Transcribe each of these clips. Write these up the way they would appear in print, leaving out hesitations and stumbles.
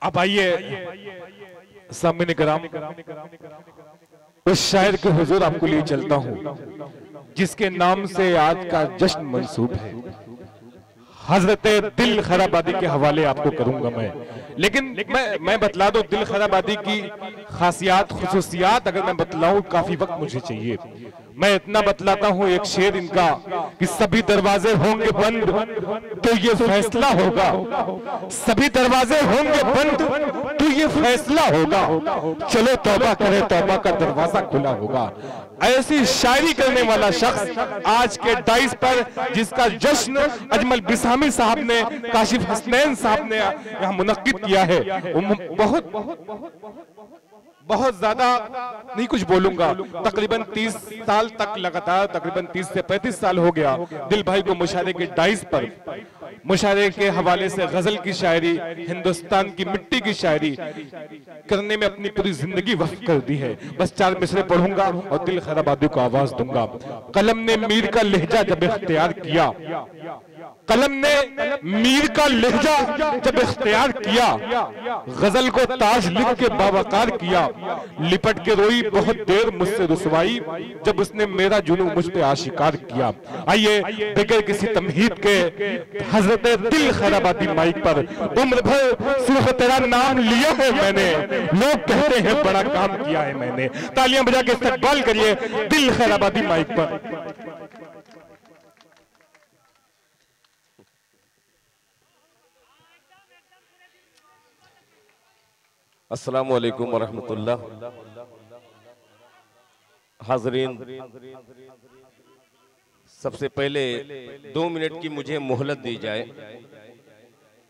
अब आइए सामने कराम उस शायर के हुजूर आपको लिए चलता हूं जिसके नाम से आज का जश्न मंसूब है। हजरत दिल खैराबादी के हवाले आपको करूंगा मैं, लेकिन मैं बतला दूं दिल खैराबादी की खासियात खुसूसियात अगर मैं बतलाऊं काफी वक्त मुझे चाहिए। मैं इतना बतलाता हूं एक शेर इनका कि सभी दरवाजे होंगे बंद तो ये फैसला होगा, सभी दरवाजे होंगे बंद तो ये फैसला होगा, चलो तौबा करे तौबा का दरवाजा खुला होगा। ऐसी शायरी करने वाला शख्स आज के डाइस पर जिसका जश्न अजमल बिसामी साहब ने, काशिफ हसनैन साहब ने यहाँ मुनक्किद किया है, बहुत ज्यादा नहीं कुछ बोलूंगा। तकरीबन 30 साल तक लगातार, तकरीबन 30 से 35 साल हो गया दिल भाई को मुशायरे के डाइस पर मुशायरे के हवाले से गजल की शायरी, हिंदुस्तान की मिट्टी की शायरी करने में अपनी पूरी जिंदगी वक्फ कर दी है। बस 4 मिसरे पढ़ूंगा और दिल खैराबादी को आवाज दूंगा। कलम ने मीर का लहजा जब इख्तियार किया, कलम ने मीर का लहजा जब इख्तियार किया, गजल को ताज लिख के बावकार किया, लिपट के रोई बहुत देर मुझसे रुसवाई जब उसने मेरा जुनू मुझ पे आशिकार किया। आइए बगैर किसी तमहीद के हजरत दिल खैराबादी माइक पर, उम्र भर सिर्फ तेरा नाम लिया है मैंने, लोग कहते हैं बड़ा काम किया है मैंने। तालियां बजा के इस्तकबाल करिए दिल खैराबादी माइक पर। अस्सलामु अलैकुम वरहमतुल्लाह। हाज़रीन, सबसे पहले 2 मिनट की मुझे मोहलत दी जाए,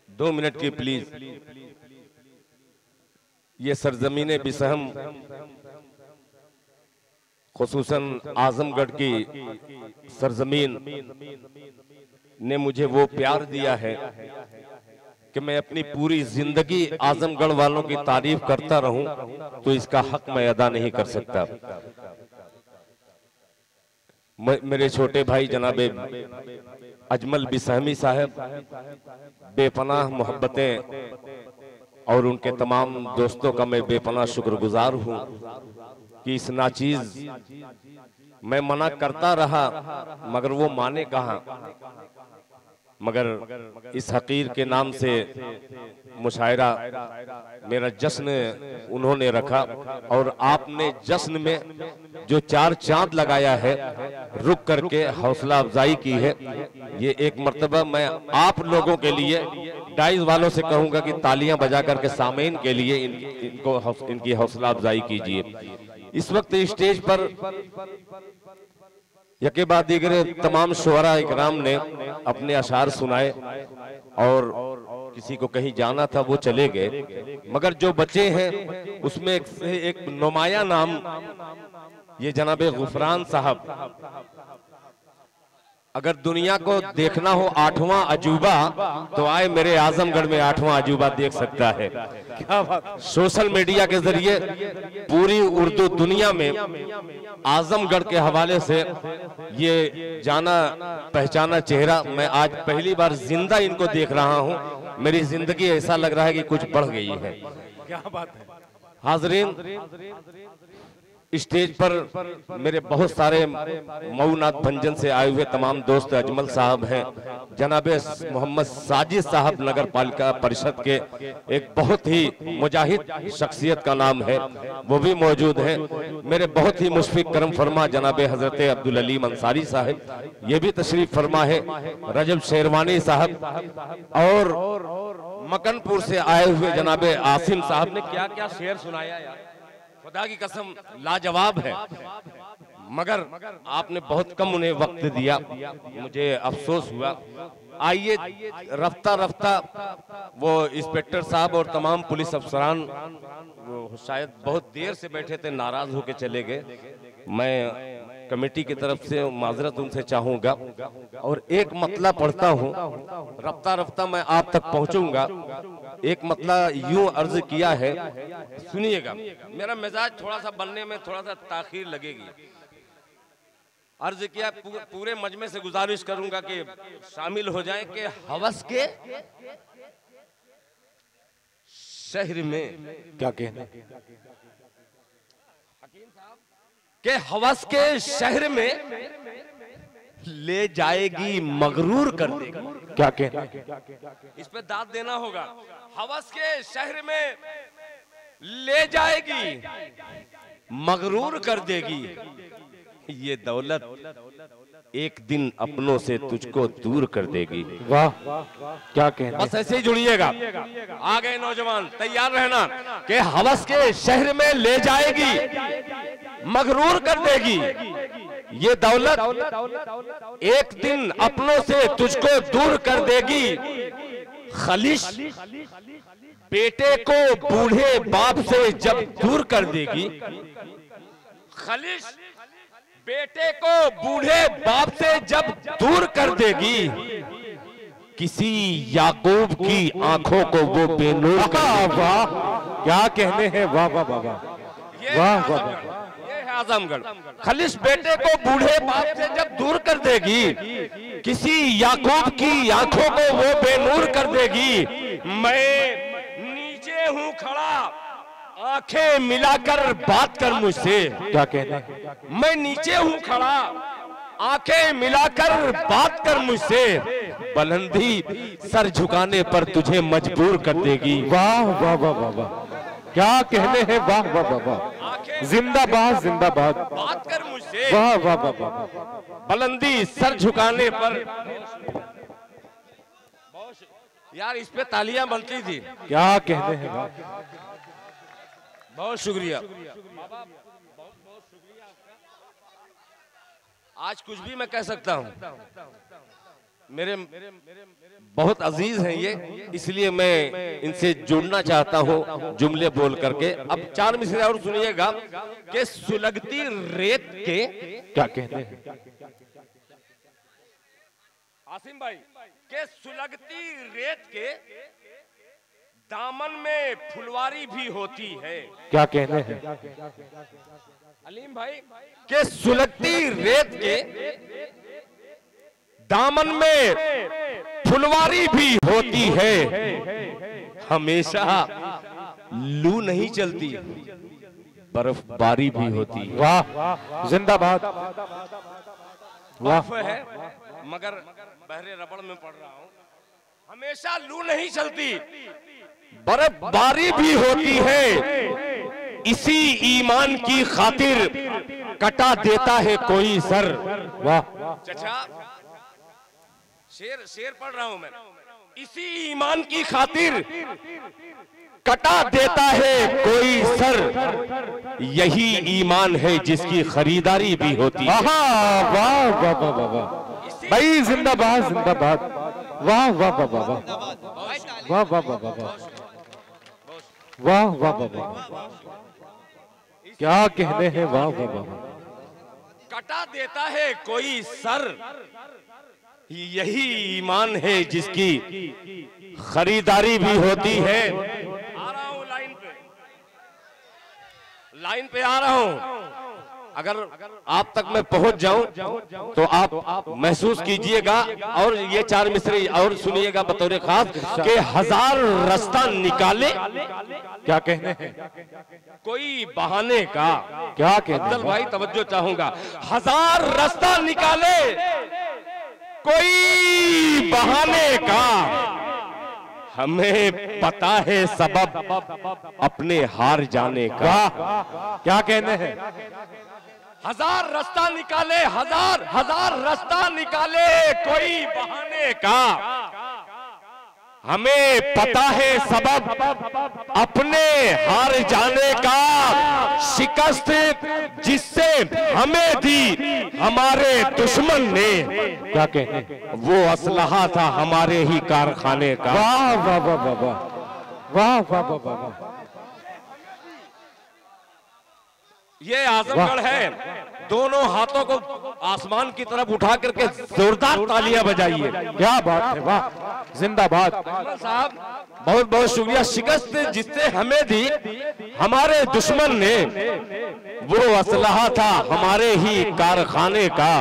2 मिनट की प्लीज। ये सरजमीन बिसहम खुसूसन आजमगढ़ की सरजमीन ने मुझे वो प्यार दिया है कि मैं अपनी पूरी जिंदगी आजमगढ़ वालों की तारीफ करता रहूं तो इसका हक मैं अदा नहीं कर सकता। मेरे छोटे भाई जनाबे अजमल बिसहमी साहब, बेपनाह मोहब्बतें और उनके तमाम दोस्तों का मैं बेपनाह शुक्रगुजार हूं कि इस नाचीज मैं मना करता रहा मगर वो माने कहाँ। मगर इस हकीर के नाम से मुशायरा मेरा जश्न उन्होंने रखा और आपने जश्न में जो 4 चांद लगाया है, रुक करके हौसला अफजाई की है। ये एक मर्तबा मैं आप लोगों के लिए डाइस वालों से कहूंगा कि तालियां बजा करके सामीन के लिए इनकी हौसला अफजाई कीजिए। इस वक्त स्टेज पर यके बाद दीगरे तमाम शुअरा इकराम ने अपने अशार सुनाए और किसी को कहीं जाना था वो चले गए, मगर जो बचे हैं उसमें एक नुमाया नाम ये जनाबे गुफरान साहब। अगर दुनिया को देखना हो 8वां अजूबा तो आए मेरे आजमगढ़ में 8वां अजूबा देख सकता है। क्या बात। सोशल मीडिया के जरिए पूरी उर्दू दुनिया में आजमगढ़ के हवाले से ये जाना पहचाना चेहरा मैं आज पहली बार जिंदा इनको देख रहा हूं। मेरी जिंदगी ऐसा लग रहा है कि कुछ बढ़ गई है। क्या बात है। हाजरीन, स्टेज पर मेरे बहुत सारे मऊनाथ भंजन से आए हुए तमाम दोस्त, अजमल साहब हैं, जनाबे मोहम्मद साजिद साहब नगर पालिका परिषद के एक बहुत ही मुजाहिद शख्सियत का नाम है, वो भी मौजूद हैं। मेरे बहुत ही मुशफिक करम फरमा जनाबे हजरत अब्दुल अलीम अंसारी साहब, ये भी तशरीफ फरमा है। रजब शेरवानी साहब और मकनपुर से आए हुए जनाबे आसिम साहब ने क्या क्या शेर सुनाया यार, खुदा की कसम लाजवाब है। मगर आपने बहुत कम उन्हें वक्त दिया, मुझे अफसोस हुआ। आइए रफ्ता रफ्ता वो इंस्पेक्टर साहब और तमाम पुलिस अफसरान शायद बहुत देर से बैठे थे, नाराज होकर चले गए। मैं कमेटी की तरफ से माजरत उनसे चाहूंगा और एक मतला पढ़ता हूं, रफ्ता रफ्ता मैं आप तक पहुंचूंगा। एक मतला यूं अर्ज किया है, सुनिएगा। मेरा मिजाज थोड़ा सा बनने में थोड़ा सा ताखीर लगेगी। अर्ज किया, पूरे मजमे से गुजारिश करूंगा कि शामिल हो जाएं कि हवस के शहर में क्या कहना के हवस के शहर में ले जाएगी, मगरूर कर देगी। क्या कहना इस पे दाद देना होगा। हवस के शहर में ले जाएगी, मगरूर कर देगी। ये दौलत एक दिन अपनों से तुझको दूर कर देगी। वाह, क्या कहना। बस ऐसे ही जुड़िएगा। आ गए नौजवान, तैयार रहना कि हवस के शहर में ले जाएगी, मगरूर कर देगी। ये दौलत एक दिन अपनों से तुझको दूर कर देगी। खलिश बेटे को बूढ़े बाप से जब दूर कर देगी, खलिश बेटे को बूढ़े बाप से जब दूर कर देगी, किसी याकूब की आंखों को वो बेनूर कर देगी। वाह, क्या कहने हैं। वाह वाह वाह वाह वाह। ये है आजमगढ़। खलिश बेटे को बूढ़े बाप से जब दूर कर देगी, किसी याकूब की आंखों को वो बेनूर कर देगी। मैं नीचे हूँ खड़ा, आंखें मिलाकर बात कर मुझसे। क्या कहना। मैं नीचे हूँ खड़ा, आंखें मिलाकर बात कर मुझसे। बुलंदी सर झुकाने पर तुझे मजबूर कर देगी। वाह वाह वाह वाह वाह, क्या कहने हैं। वाह वाह वाह वाह, जिंदाबाद जिंदाबाद। बात कर मुझसे। वाह वाह वाह वाह। बुलंदी सर झुकाने पर। यार इस पे तालियां बनती थी। क्या कहने हैं। वाह, बहुत शुक्रिया बाबा, बहुत शुक्रिया आपका। आज कुछ भी मैं कह सकता हूँ। मेरे बहुत अजीज हैं ये, इसलिए मैं इनसे जुड़ना चाहता हूँ जुमले बोल करके। अब 4 मिसरे और सुनिएगा कि सुलगती रेत के। क्या कहने हैं। आसिम भाई के सुलगती रेत के दामन में फुलवारी भी होती है। क्या कहने हैं। अलीम भाई के सुलगती रेत के दामन में फुलवारी भी होती है। हमेशा लू नहीं चलती, बर्फबारी भी होती है। वाह, जिंदाबाद। वाह है, मगर बहरे रबड़ में पढ़ रहा हूँ। हमेशा लू नहीं चलती, बर्फबारी भी होती है। इसी ईमान की खातिर कटा देता है कोई सर। वाह, चाचा शेर पढ़ रहा हूं मैं। इसी ईमान की खातिर कटा देता है कोई सर। यही ईमान है जिसकी खरीदारी भी होती है। वाह वाह वाह वाह वाह भाई, जिंदाबाद जिंदाबाद। वाह वाह वाह वाह वाह वाह वाह वाह वाह वाह वाह वाह, क्या कहने हैं। वाह वाह वाह, कटा देता है कोई सर। यही ईमान है जिसकी खरीदारी भी होती है। आ रहा हूं लाइन पे आ रहा हूं। अगर आप तक मैं पहुंच जाऊं तो आप महसूस कीजिएगा। और ये 4 मिसरे और सुनिएगा बतौर खास कि 1000 रास्ता निकाले। क्या कहने हैं। कोई बहाने का। क्या कहने अब्दुल भाई तवज्जो चाहूंगा। 1000 रास्ता निकाले, कोई बहाने का। हमें पता है सबब अपने हार जाने का। क्या कहने हैं। 1000 रास्ता निकाले, हजार रास्ता निकाले, कोई बहाने का। हमें पता है सबब अपने हार जाने का। शिकस्त जिससे हमें दी हमारे दुश्मन ने। क्या कहने। वो असलहा था हमारे ही कारखाने का। वाह वाह वाह वाह वाह वाह वाह वाह वाह, ये आजमगढ़ है। दोनों हाथों को आसमान की तरफ उठा करके जोरदार तालियां बजाइए। क्या बात है। वाह, जिंदाबाद साहब, बहुत बहुत शुक्रिया। शिकस्त जिससे हमें दी हमारे दुश्मन ने, वो असलहा था हमारे ही कारखाने का।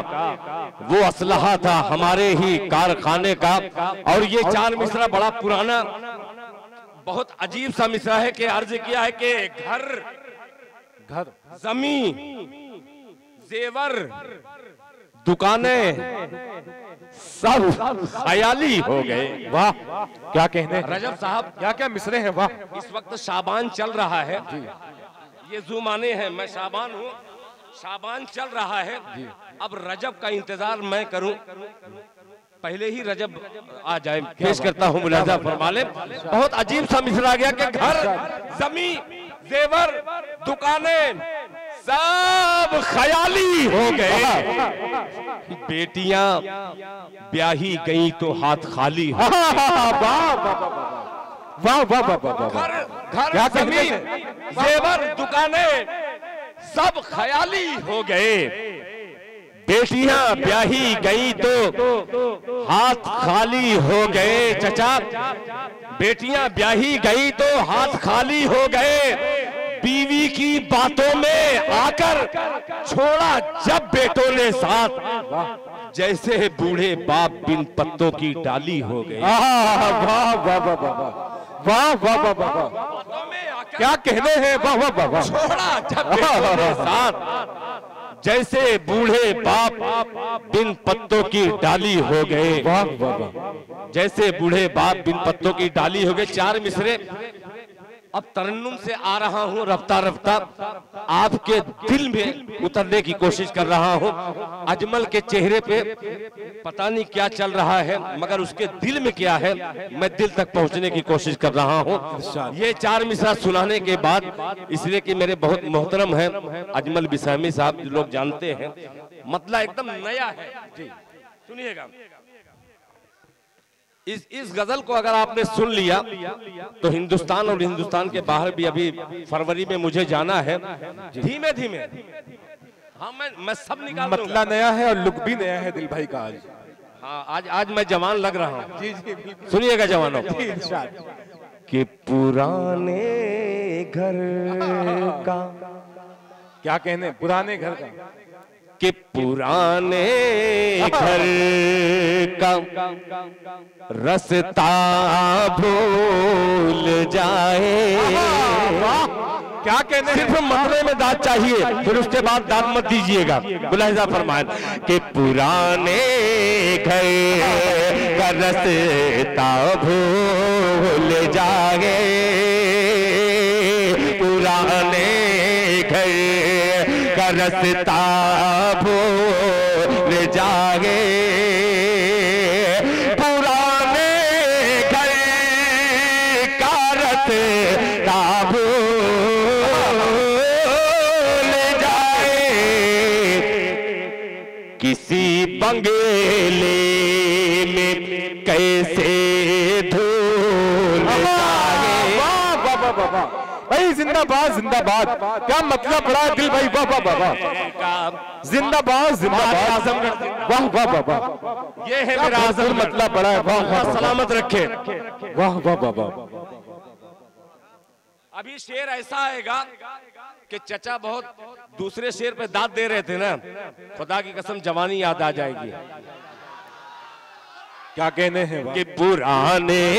वो असलहा था हमारे ही कारखाने का। और ये 4 मिसरा बड़ा पुराना बहुत अजीब सा मिसरा है कि अर्ज किया है कि घर घर जमीन जेवर दुकानें सब खयाली हो गए। वाह क्या कहने, रजब साहब क्या क्या मिसरे हैं, वाह। इस वक्त शाबान चल रहा है, ये जुमाने हैं, मैं शाबान हूँ, शाबान चल रहा है। अब रजब का इंतजार मैं करूं, पहले ही रजब आ जाए। पेश करता हूं, मुलाजा फरमा ले। बहुत अजीब सा मिसरा आ गया कि घर जमीन जेवर दुकानें सब खयाली हो गए, बेटियां ब्याही गई तो हाथ खाली हो। वाह वाह वाह वाह। घर जमीन जेवर दुकानें सब खयाली हो गए, बेटियां ब्याही गई तो हाथ खाली हो गए। चचा, बेटियां ब्याही गई तो हाथ खाली हो गए, बीवी की बातों में आकर छोड़ा जब बेटों ने साथ, जैसे बूढ़े बाप बिन पत्तों की डाली हो गए। वाह वाह वाह वाह वाह वाह वाह, क्या कहने हैं, वाह वाह वाह। छोड़ा जब बेटों ने साथ, जैसे बूढ़े बाप बिन पत्तों की डाली हो गए। वाह वाह वाह, जैसे बूढ़े बाप बिन पत्तों की डाली हो गए। चार मिसरे अब तरन्नुम से आ रहा हूं, रफ्ता रफ्ता आपके दिल में उतरने की कोशिश कर रहा हूं। अजमल के चेहरे पे पता नहीं क्या चल रहा है, मगर उसके दिल में क्या है मैं दिल तक पहुंचने की कोशिश कर रहा हूं। ये चार मिसरा सुनाने के बाद, इसलिए कि मेरे बहुत मोहतरम हैं अजमल बिसामी साहब, जो लोग जानते हैं, मतलब एकदम नया है। सुनिएगा, इस गजल को अगर आपने सुन लिया तो हिंदुस्तान और हिंदुस्तान के बाहर भी अभी फरवरी में मुझे जाना है। धीमे धीमे हाँ मैं सब निकाल दूंगा। मतलब नया है और लुक भी नया है दिल भाई का आज। हाँ आज मैं जवान लग रहा हूँ। जी जी बिल्कुल। सुनिएगा जवानों कि पुराने घर का, क्या कहने, पुराने घर का, कि पुराने घर का रास्ता भूल जाए। क्या कहने, सिर्फ मथुरे में दाद चाहिए, फिर उसके बाद दाद मत दीजिएगा। मुलाहिजा फरमाएं कि पुराने घर का रास्ता भूल जाए, पुराने घर का रास्ता भूल जाए, पुराने घर का रास्ता भूल जाए, किसी बंगले में कैसे धूल जाए। वाह वाह वाह वाह भाई, जिंदाबाद जिंदाबाद, क्या मतलब पड़ा है दिल भाई, वाह वाह वाह वाह, जिंदाबाद जिंदाबाद, वाह वाह वाह वाह, ये है मेरा आज़म, मतलब पड़ा है, वाह वाह, सलामत रखे। वाह वाह वाह वाह। अभी शेर ऐसा आएगा कि चचा बहुत दूसरे शेर पे दाद दे रहे थे ना, खुदा की कसम जवानी याद आ जाएगी। क्या कहने हैं, कि पुराने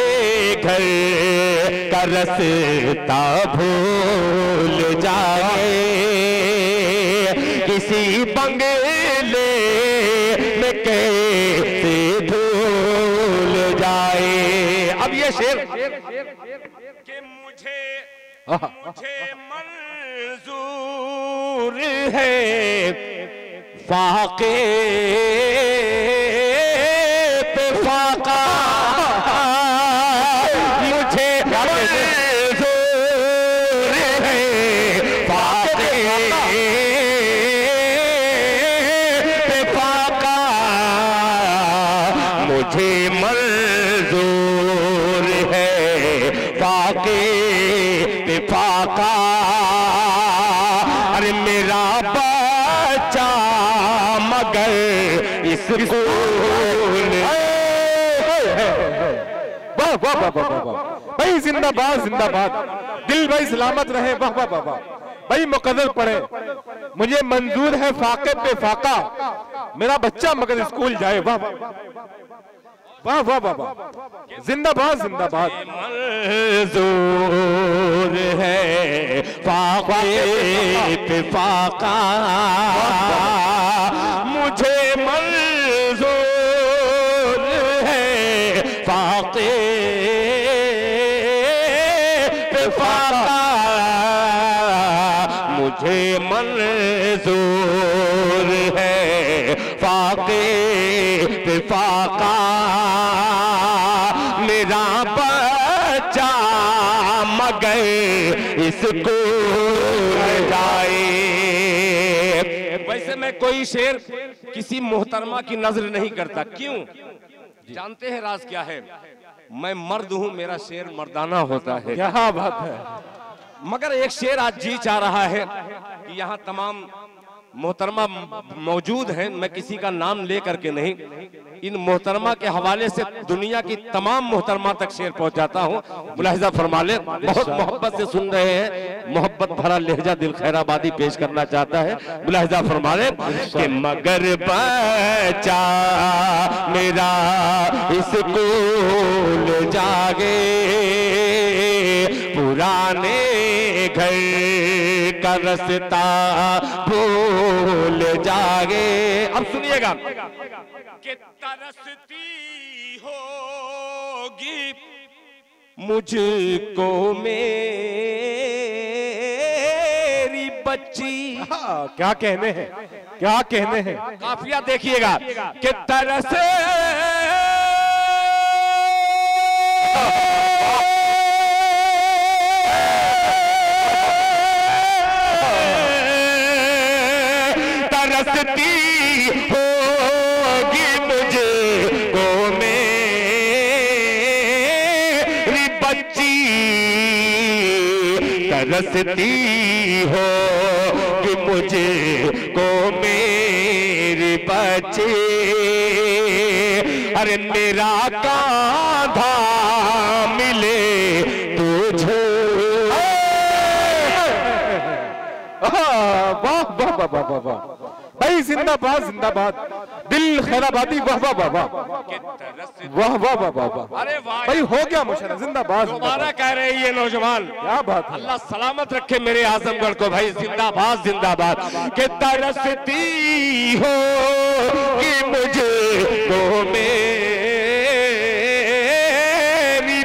घर का रास्ता भूल जाए, किसी बंगले में कैसे भूल जाए। अब ये शेर कि मुझे मंजूर है फाके पे फाका, मुझे मंजूर है फाके पे फाका, मुझे मंजूर है फाके पे फाका। अरे मेरा बच्चा मगर इसको वाह वाह वाह वाह वाह भाई, जिंदाबाद जिंदाबाद, दिल भाई सलामत रहे, वाह वाह वाह वाह भाई। मुकद्दर पढ़े, मुझे मंजूर है फाके पे फाका, मेरा बच्चा मगर स्कूल जाए, वाह वाह। वाह वाह वाह वाह, जिंदाबाद जिंदाबाद। मंजूर है फाक़े पे फाक़ा, मुझे मंजूर है फाक़े पे फाक़ा, मुझे मंजूर है फाक़े पे फाक़ा, मेरा बच्चा मगर इसको जाए। वैसे मैं कोई शेर किसी मोहतरमा की नजर नहीं करता, क्यों जानते हैं राज क्या है? मैं मर्द हूं, मेरा शेर मर्दाना होता है। क्या बात है। मगर एक शेर आज जी चाह रहा है कि यहाँ तमाम मोहतरमा मौजूद हैं, मैं किसी का नाम ले करके नहीं, इन मोहतरमा के हवाले से दुनिया की तमाम मोहतरमा तक शेर पहुंचाता हूं। मुलाहिजा फरमा ले, बहुत मोहब्बत से सुन रहे हैं, मोहब्बत भरा लहजा दिल खैराबादी पेश करना चाहता है। मुलाहिजा फरमा ले कि मगर बच्चा मेरा स्कूल जागे, पुराने घर का रास्ता भूल जागे। अब सुनिएगा कि तरसती होगी मुझको मेरी बच्ची। क्या कहने हैं, क्या कहने हैं। काफिया देखिएगा कि तरस तरसती होगी मुझको मेरी बच्ची, तरसती होगी मुझको मेरी बच्ची, अरे मेरा कांधा मिले तुझे। वाह वाह वाह वाह वाह वाह भाई, जिंदाबाद जिंदाबाद, दिल खैराबादी वाह वाह वाह वाह वाह वाह वाह वाह वाह। अरे वाह भाई हो गया मुशर्रफ, जिंदाबाद। दोबारा कह रहे हैं ये नौजवान, क्या बात है। अल्लाह सलामत रखे मेरे आजमगढ़ को भाई, जिंदाबाद जिंदाबाद। कि तरसती हो कि मुझे तो मेरी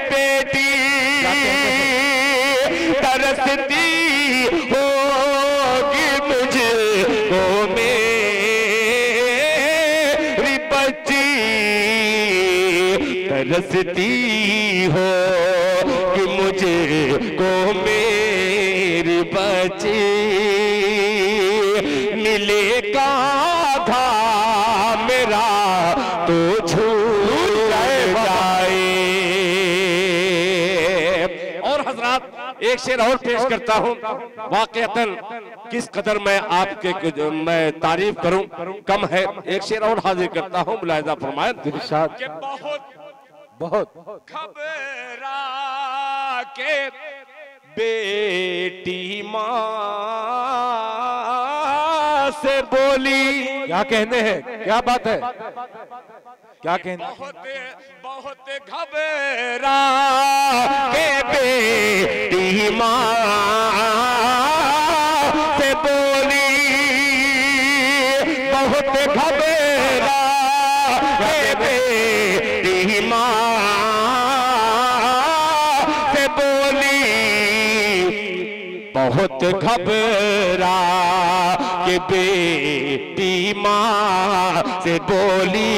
बेटी, तरसती हो कि मुझे तो मेरी बच्ची, तरसती हो कि मुझे को मेरी बच्ची, मिले कांधा मेरा तो छूट जाए। और हजरात एक शेर और पेश करता हूं, वाकईतन किस कदर मैं आपके मैं तारीफ करूं कम है। एक शेर और हाजिर करता हूं, मुलाहिजा फरमाएं। इरशाद। कि बहुत बहुत घबरा के बेटी माँ से बोली। क्या कहने हैं, क्या बात है, क्या कहने। बहुत बहुत घबरा के बेटी माँ से बोली, बहुत घबरा के बेटी माँ से बोली, बहुत घबरा के बेटी माँ से बोली,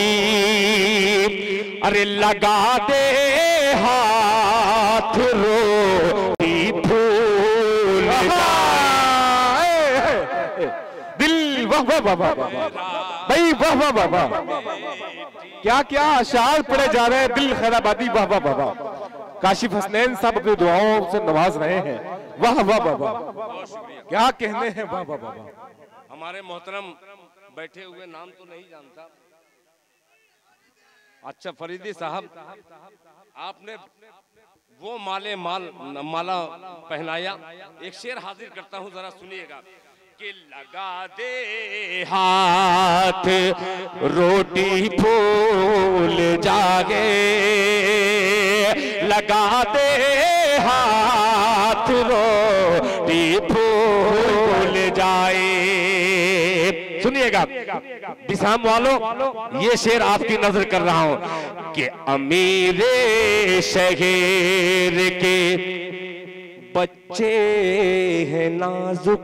अरे लगा दे हाथ रोटी फूल दिल वाह वाह वाह वाह वाह भाई, वाह वाह वाह वाह, क्या क्या अशार पढ़े जा रहे हैं, दिल खैराबादी वाह वाह वाह वाह। काशिफ हसनैन साहब अपनी दुआओं से नवाज रहे हैं, वाह वाह वाह वाह, क्या कहने हैं, वाह वाह वाह वाह। हमारे मोहतरम बैठे हुए नाम तो नहीं जानता, अच्छा फरीदी साहब, आपने वो माला पहनाया। एक शेर हाजिर करता हूं, जरा सुनिएगा कि लगा दे हाथ रोटी फूल जागे, लगा दे हाथ रोटी फूल जाए। सुनिएगा बिसाम वालों, ये शेर आपकी नजर कर रहा हूं कि अमीरे शहर के बच्चे हैं नाजुक।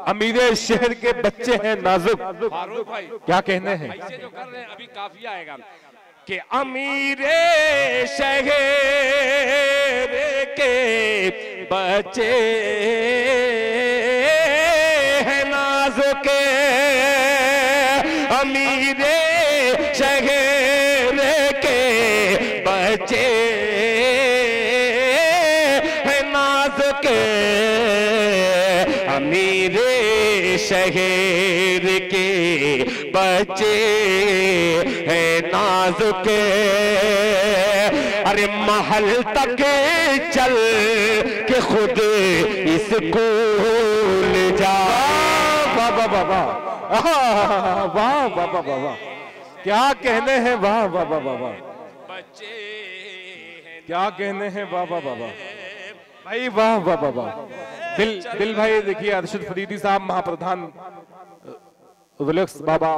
अमीरे शहर के बच्चे हैं नाजुक। फारूक भाई क्या कहने हैं? ऐसे जो कर रहे हैं अभी काफी आएगा कि अमीरे शहर के बच्चे हैं नाजुक, अमीरे शहर के बच्चे हैं नाजुक, अमीरे शहर के बच्चे हैं नाजुक। अरे महल तक चल के खुद स्कूल जा। वाह वाह वाह वाह वाह वाह वाह वाह वाह, क्या कहने हैं? वाह वाह वाह वाह वाह, बच्चे क्या कहने हैं? वाह वाह वाह वाह भाई, वाह वाह वाह वाह। दिल भाई देखिए, अरशद फरीदी साहब महाप्रधान विलक्स बाबा,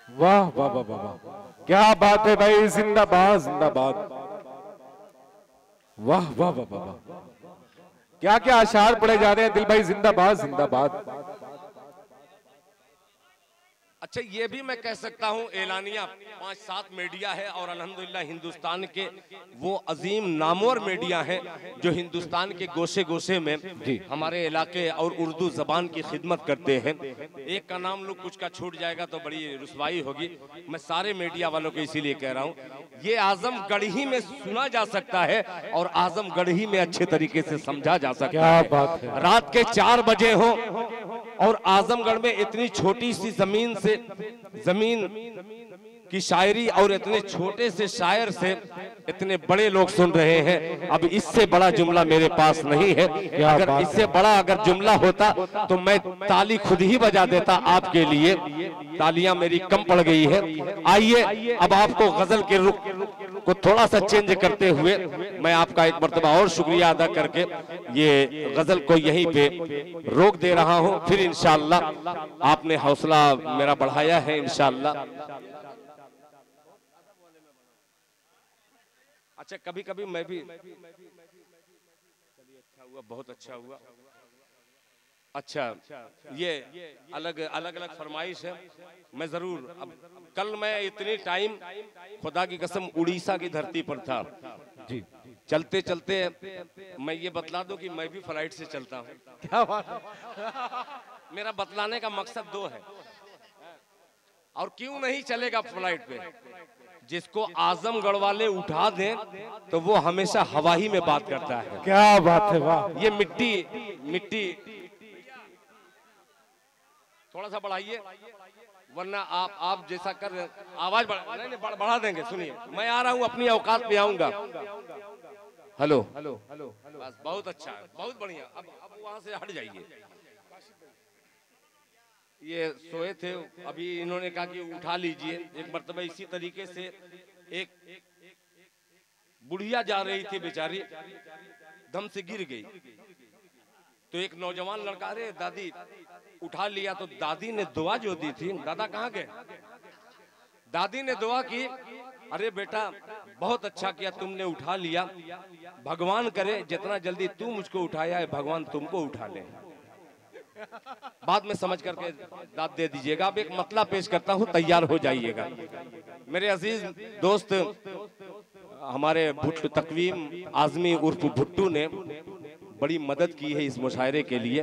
वाह वाह वाह वाह वाह, क्या बात है भाई, जिंदाबाद जिंदाबाद। वाह वाह वाह वाह वाह, क्या क्या अशार पढ़े जा रहे हैं दिल भाई, जिंदाबाद जिंदाबाद। अच्छा, ये भी मैं कह सकता हूँ एलानिया 5-7 मीडिया है और अल्हम्दुलिल्लाह हिंदुस्तान के वो अजीम नामवर मीडिया हैं जो हिंदुस्तान के गोशे गोशे में हमारे इलाके और उर्दू जबान की खिदमत करते हैं। एक का नाम लोग कुछ का छूट जाएगा तो बड़ी रुसवाई होगी। मैं सारे मीडिया वालों को इसीलिए कह रहा हूँ, ये आजमगढ़ ही में सुना जा सकता है और आजमगढ़ ही में अच्छे तरीके से समझा जा सकता क्या है। बात है। रात के 4 बजे हो और आजमगढ़ में इतनी छोटी सी जमीन से जमीन की शायरी और इतने छोटे से शायर से इतने बड़े लोग सुन रहे हैं। अब इससे बड़ा जुमला मेरे पास नहीं है। अगर इससे बड़ा अगर जुमला होता तो मैं ताली खुद ही बजा देता आपके लिए। तालियां मेरी कम पड़ गई है। आइए अब आपको गजल के रुख को थोड़ा सा चेंज करते हुए मैं आपका एक मर्तबा और शुक्रिया अदा करके ये गजल को यहीं पे रोक दे रहा हूं। फिर इंशाअल्लाह आपने हौसला मेरा बढ़ाया है इंशाअल्लाह। अच्छा, कभी कभी मैं भी, चलिए अच्छा हुआ, बहुत अच्छा हुआ। अच्छा, ये अलग अलग अलग फरमाइश है। मैं जरूर अब कल मैं इतनी टाइम खुदा की कसम उड़ीसा की धरती पर था जी। चलते चलते मैं ये बतला दूं कि मैं भी फ्लाइट से चलता हूँ। क्या बात। मेरा बतलाने का मकसद 2 है। और क्यों नहीं चलेगा फ्लाइट पे? जिसको आजमगढ़ वाले उठा दें तो वो हमेशा हवा ही में बात करता है। क्या बात है, वाह। ये मिट्टी थोड़ा सा बढ़ाइए, वरना आप जैसा कर आवाज बढ़ा देंगे। सुनिए, मैं आ रहा हूँ, अपनी औकात पे आऊंगा। हेलो हेलो हेलो, बस बहुत अच्छा है, बहुत बढ़िया। अब वहां से हट जाइए। ये सोए थे, अभी इन्होंने कहा कि उठा लीजिए। एक मर्तबा इसी तरीके से एक बुढ़िया जा रही थी बेचारी, दम से गिर गई तो एक नौजवान लड़का, अरे दादी, उठा लिया। तो दादी ने दुआ जो दी थी, दादा कहाँ गए? दादी ने दुआ की, अरे बेटा बहुत अच्छा किया तुमने उठा लिया, भगवान करे जितना जल्दी तू मुझको उठाया है भगवान तुमको उठा ले। बाद में समझ करके दाद दे दीजिएगा। अब एक मतला पेश करता हूं, तैयार हो जाइएगा। मेरे अजीज दोस्त हमारे भुट्टू तकवीम आजमी उर्फ भुट्टू ने बड़ी मदद की है इस मुशायरे के लिए।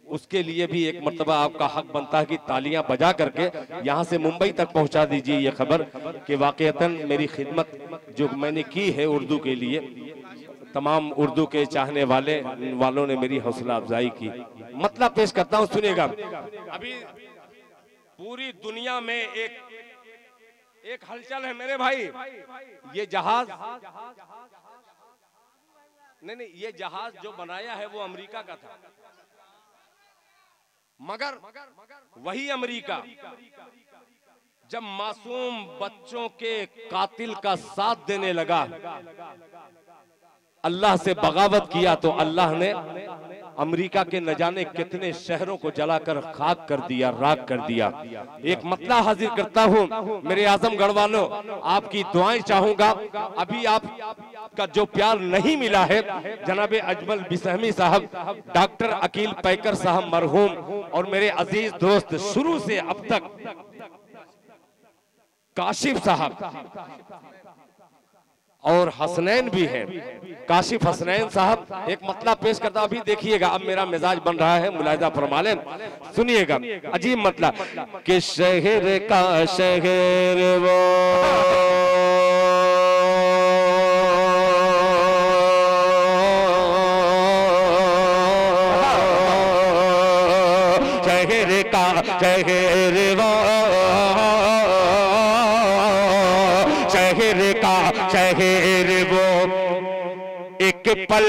उसके लिए भी एक मर्तबा आपका हक बनता है कि तालियां बजा करके यहाँ से मुंबई तक पहुंचा दीजिए ये खबर कि वाकईतन मेरी खिदमत जो मैंने की है उर्दू के लिए, तमाम उर्दू के चाहने वालों ने मेरी हौसला अफजाई की। मतलब पेश करता हूँ, सुनिएगा। अभी पूरी दुनिया में एक हलचल है मेरे भाई। ये जहाज नहीं, ये जहाज जो बनाया है वो अमेरिका का था, मगर वही अमेरिका जब मासूम बच्चों के कातिल का साथ देने लगा, अल्लाह से बगावत किया, तो अल्लाह ने अमेरिका के न जाने कितने शहरों को जलाकर खाक कर दिया, राख कर दिया। एक मतला हाजिर करता हूं मेरे आजमगढ़ वालों, आपकी दुआएं चाहूंगा। अभी आप का जो प्यार नहीं मिला है, जनाबे अजमल बिसहमी साहब, डॉक्टर अकील पैकर साहब मरहूम, और मेरे अजीज दोस्त शुरू से अब तक काशिफ साहब और हसनैन भी हैं, काशिफ हसनैन साहब। एक मतलब पेश करता, अभी देखिएगा, अब मेरा मिजाज बन रहा है, मुलाहिजा फरमा लें, सुनिएगा। अजीब मतलब कि शहर का शहर वो शहर का शहर वो शहर वो एक पल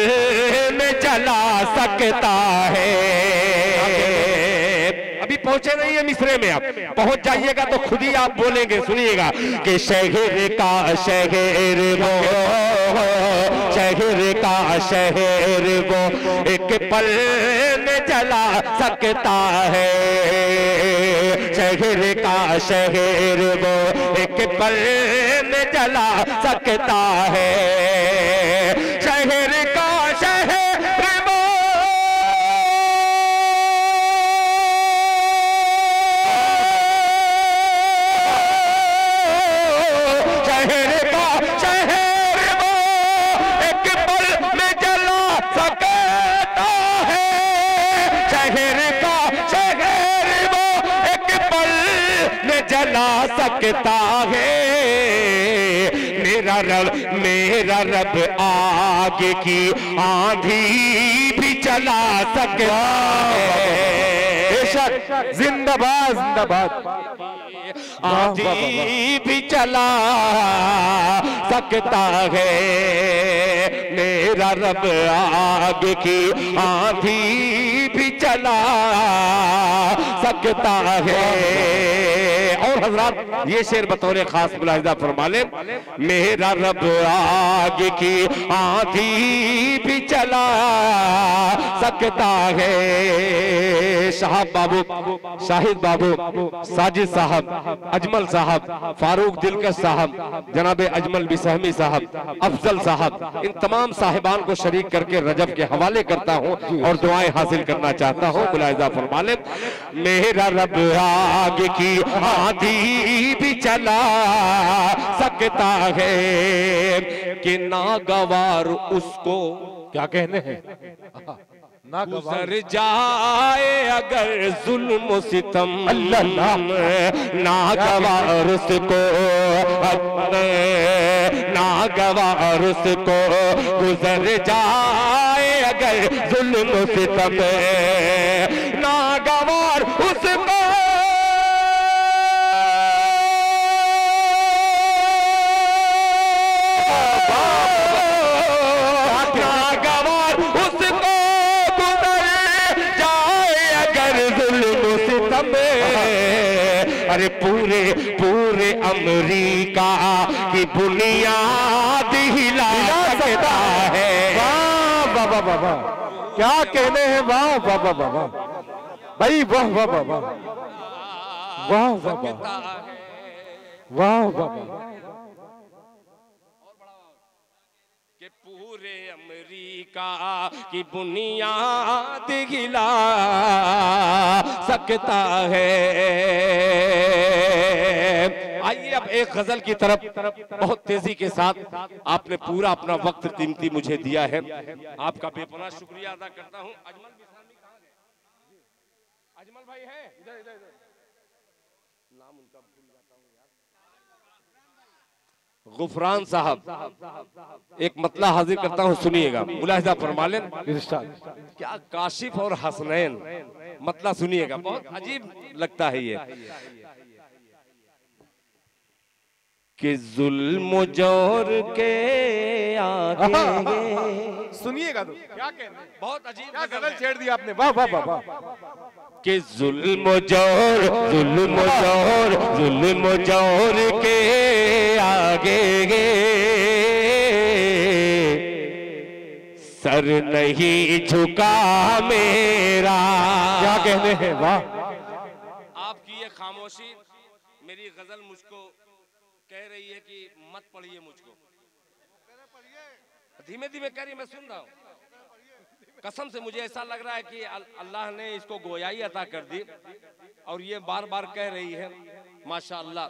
में जला सकता है। अभी पहुंचे नहीं है मिसरे में, आप पहुंच जाइएगा तो खुद ही आप बोलेंगे, सुनिएगा कि शहर का शहर वो शहर का शहर वो एक पल में जला सकता है। शहर का शहर वो एक पल में जला सकता है। शहर का शहर वो शहर का शहर वो एक पल में जला सकता है। शहर का शहर वो एक पल में जला सकता है। मेरा रब आग की आंधी भी चला सकता है। बेशक, जिंदाबाद जिंदाबाद। आंधी भी चला सकता है। मेरा रब आग की आंधी भी चला सकता है। और हजरात ये शेर बतौर खास मुलाहिजा फरमा ले, मेरा रब आग की आंधी भी चला सकता है। साहब बाबू, शाहिद बाबू, साजिद साहब, अजमल साहब, फारूक दिलकश साहब, जनाबे अजमल बिसहमी साहब, अफजल साहब, इन तमाम साहिबान को शरीक करके रजब के हवाले करता हूँ और दुआएं हासिल करना चाहता हूँ। मुलाहिजा फरमा ले, मेरा रब आग की आंधी भी चला सकता है कि नागवार उसको क्या कहने हैं गुजर जाए अगर जुल्म सितम। अल्लाह नागवार उसको नागवार उसको गुजर जाए अगर जुल्म सितम। नागवार उसको अरे पूरे पूरे अमेरिका की बुनियाद हिला सकता है। वाह वाह वाह वाह, क्या कहने हैं, वाह वाह वाह वाह भाई, वाह वाह वाह वाह वाह वाह वाह वाह वाह कि पूरे अमेरिका की बुनियाद हिला सकता है। आइए अब एक गजल की तरफ बहुत तेजी के साथ, आपने पूरा अपना वक्त कीमती मुझे दिया है, आपका बेपनाह शुक्रिया अदा करता हूं। अजमल बिसामी कहां गए? अजमल भाई हैं इधर इधर इधर, नाम उनका भूल जाता हूं यार। गुफरान साहब, एक मतला हाजिर करता हूं, सुनिएगा, मुलाहिजा फरमा लें। क्या काशिफ और हसनैन, मतला सुनिएगा, बहुत अजीब लगता है ये। कि जुल्म जोर के आगे सुनिएगा तो क्या कहने, बहुत अजीब क्या गजल छेड़ दिया आपने, वाह वाह वाह वाह। कि जुल्म जोर के आगे सर नहीं झुका मेरा। क्या कहने हैं, वाह। आपकी ये खामोशी मेरी गजल मुझको कह रही है कि मत पढ़िए मुझको। धीमे धीमे कह रही, मैं सुन रहा हूँ। कसम से मुझे ऐसा लग रहा है कि अल्लाह ने इसको गोयाई अता कर दी और ये बार बार कह रही है माशाअल्लाह।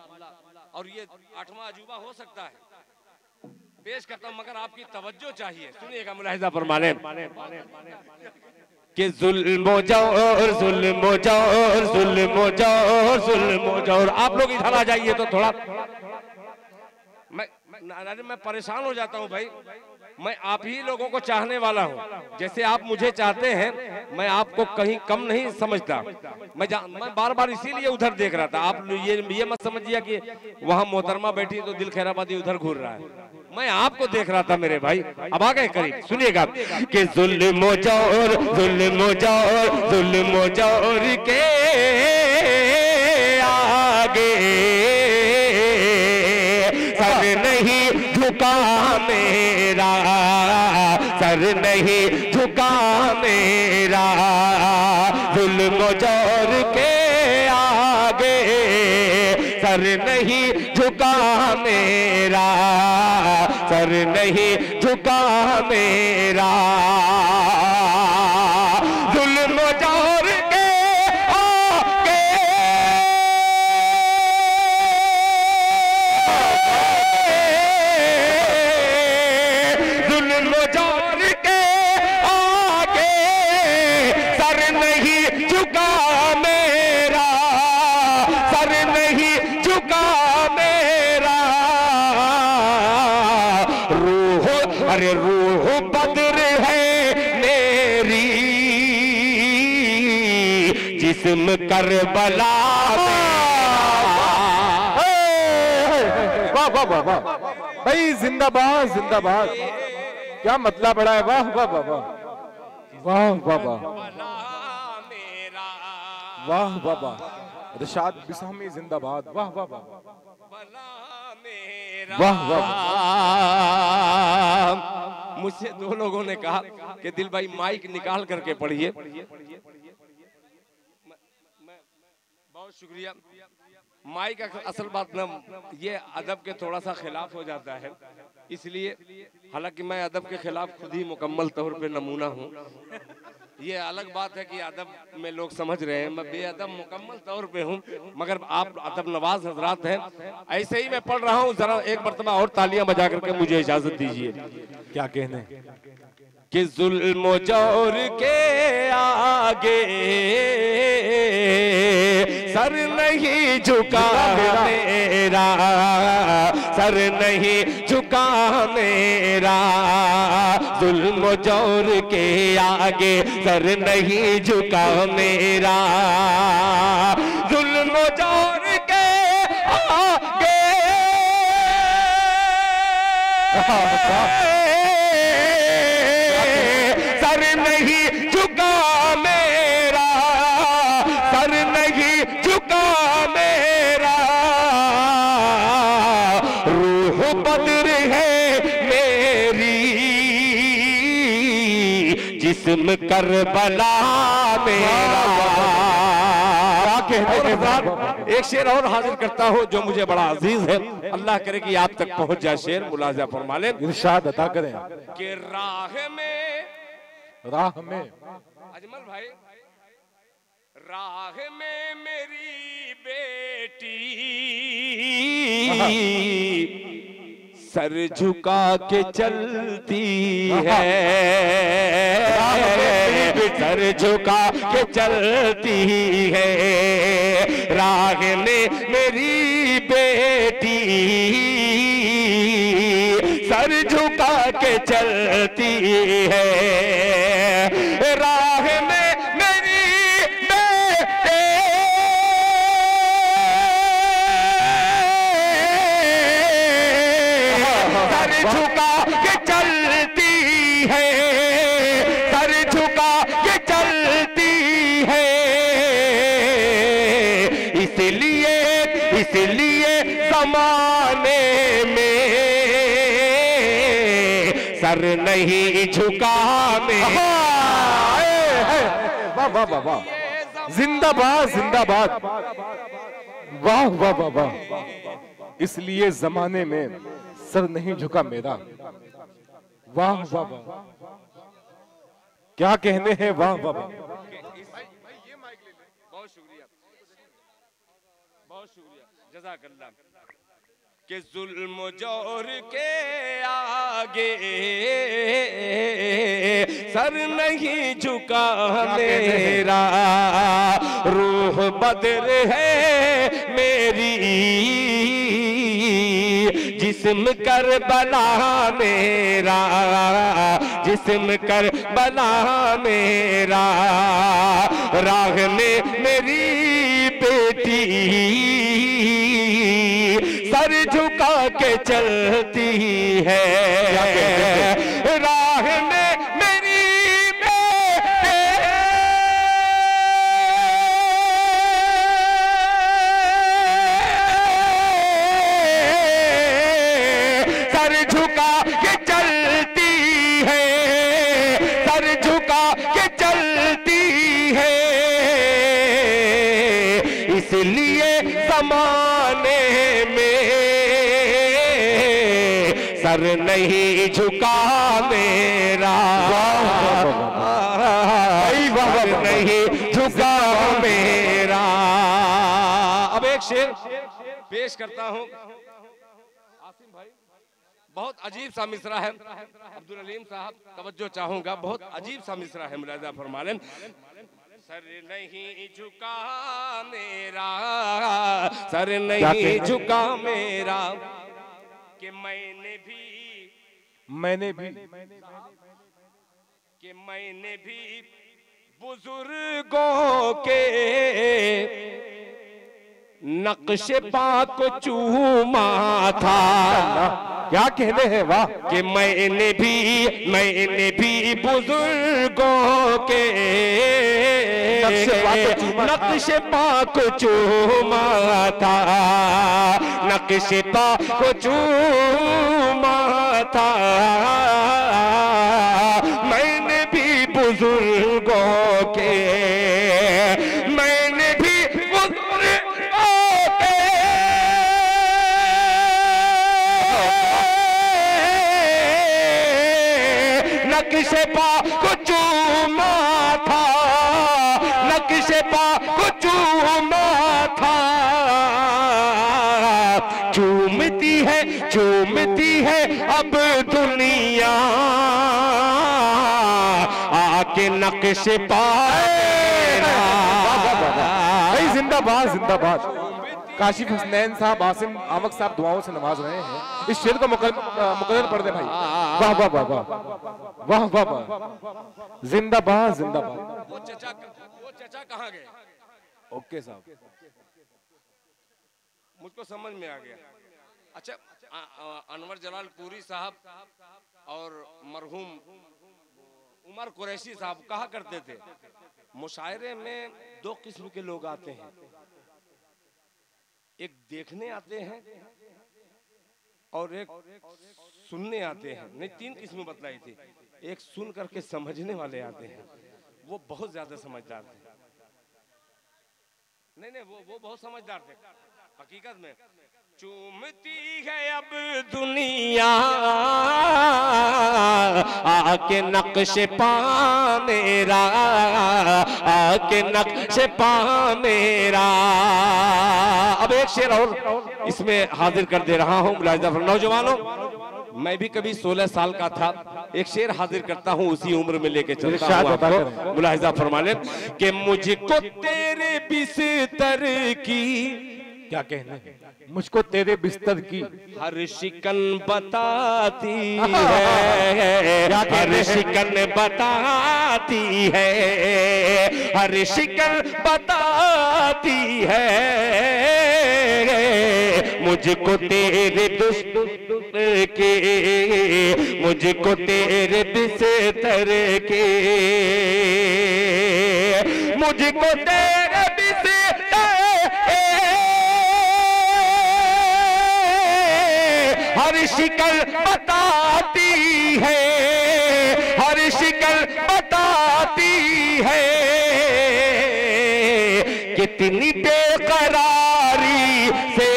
और ये 8वां अजूबा हो सकता है। पेश करता हूं मगर आपकी तवज्जो चाहिए, सुनिएगा मुलाहिजा फरमाने कि जुल्म जोर। आप लोग इधर आ जाइए तो थोड़ा, मैं परेशान हो जाता हूं भाई। मैं आप ही लोगों को चाहने वाला हूं, जैसे आप मुझे चाहते हैं। मैं आपको कहीं कम नहीं समझता। मैं बार बार इसीलिए उधर देख रहा था। आप ये मत समझिए कि वहां मोहतरमा बैठी तो दिल खैराबादी उधर घूर रहा है। मैं आपको देख रहा था मेरे भाई। अब आ गए करीब, सुनिएगा कि जुल्म जोर के आगे सर नहीं झुका मेरा, सर नहीं झुका मेरा। जुल्म जोर के आगे सर नहीं झुका मेरा, सर नहीं झुका मेरा। जुल्म जोर के आगे जुल्म जोर के आगे सर नहीं झुका मेरा, सर नहीं झुका मेरा। अरे रूह बद्र है मेरी, जिस्म करबला। वाह वाह वाह वाह भाई, जिंदाबाद जिंदाबाद। क्या मतलब बड़ा है, वाह वाह वाह वाह वाह वाह वाह वाह वाह वाह। इरशाद बिसामी जिंदाबाद, वाह वाह वाह वाह वाह। मुझसे दो लोगों ने कहा कि दिल भाई माइक निकाल करके पढ़िए। बहुत शुक्रिया। माइक असल बात ना, ये अदब के थोड़ा सा खिलाफ हो जाता है, इसलिए हालांकि मैं अदब के खिलाफ खुद ही मुकम्मल तौर पे नमूना हूँ। ये अलग बात है कि अदब में लोग समझ रहे हैं, मैं बेअदब मुकम्मल तौर पे हूँ, मगर आप अदब नवाज हजरात हैं। ऐसे ही मैं पढ़ रहा हूँ, जरा एक मरतबा और तालियां बजा करके मुझे इजाजत दीजिए। क्या कहने कि जुल्म जोर के आगे सर नहीं झुका मेरा, सर नहीं झुका मेरा। जुल्म जोर के आगे सर नहीं झुका मेरा। जुल्म जोर के आगे सर नहीं झुका मेरा, सर नहीं झुका मेरा। रूह बद्र है मेरी, जिस्म करबला मेरा। एक शेर और हाजिर करता हूँ जो मुझे बड़ा अजीज है, अल्लाह करे कि आप तक पहुंच जाए। शेर मुलाजा फरमा लें, इरशाद अता करें कि राह में अजमल भाई, राह में मेरी बेटी सर झुका के चलती है, सर झुका के चलती है। राह में मेरी बेटी सर झुका के चलती है। राह में मेरी बेटी इसलिए जमाने में सर नहीं झुका मेरा। वाह वाह वाह वाह, जिंदाबाद जिंदाबाद, वाह वाह वाह वाह। इसलिए जमाने में सर नहीं झुका मेरा, वाह वाह वाह, क्या कहने हैं, वाह वाह वाह। बहुत शुक्रिया, बहुत शुक्रिया, जज़ाकल्लाह। कि जुल्म जोर के आगे सर नहीं झुका मेरा, रूह बदर है मेरी, जिस्म करबला मेरा, जिस्म करबला मेरा, राह में मेरी बेटी सर झुका के चलती है, राह में मेरी सर झुका के चलती है, सर झुका के चलती है, इसलिए जमाने में सर नहीं झुका मेरा, सर नहीं झुका मेरा। अब एक शेर पेश करता हूं आसिम भाई, बहुत अजीब सा मिसरा है, अब्दुल अलीम साहब तवज्जो चाहूंगा, बहुत अजीब सा मिसरा है, मुलाहिजा फरमा लें। सर नहीं झुका मेरा, सर नहीं झुका मेरा, कि मैंने भी कि मैंने भी बुजुर्गों के नक्श पा को चूमा था, क्या कहने हैं, वाह। कि मैंने भी बुजुर्गों के नक्श पा को चूमा था, नक्श पा को चूमा था, मैंने भी बुजुर्गों के, मैंने भी नक्शे पा को चूमा था, नक्शे पा को चूमा था, चूमती है अब दुनिया आके नक्शे पा। जिंदाबाद जिंदाबाद। काशिफ हसनैन साहब, आसिम आमक साहब दुआओं से नवाज रहे हैं। इस शेर को मुकर्रर पढ़ दे भाई। वाह वाह वाह वाह वाह वाह वाह, जिंदाबाद जिंदाबाद। वो चचा कहाँ गए? ओके साहब, मुझको समझ में आ गया। अच्छा, अनवर जलाल पूरी साहब और मरहूम उमर कुरैशी साहब कहा करते थे, मुशायरे में दो किस्म के लोग आते हैं, एक देखने आते हैं और एक सुनने आते हैं। नहीं, तीन किस्में बतलाई थी। एक सुन करके समझने वाले आते हैं, वो बहुत ज्यादा समझदार थे। नहीं, वो बहुत समझदार थे हकीकत में। चूमती है अब दुनिया आके नक्शे पा मेरा, आके नक्शे पा मेरा। अब एक शेर और इसमें हाजिर कर दे रहा हूँ मुलाहिजा फरमाएं। नौजवानों, मैं भी कभी 16 साल का था, एक शेर हाजिर करता हूँ, उसी उम्र में लेके चलता हूँ आपको। मुलाहिजा फरमाएं कि मुझको तेरे बिस्तर की, क्या कहने, मुझको तेरे बिस्तर की हर शिकन बताती है, हर शिकन बताती है, हर शिकन बताती है, मुझको तेरे बिस्तर के, मुझको तेरे बिस्तर के, मुझको तेरे बिस्तर हर शिकल बताती है, हर शिकल बताती है, कितनी बेकरारी से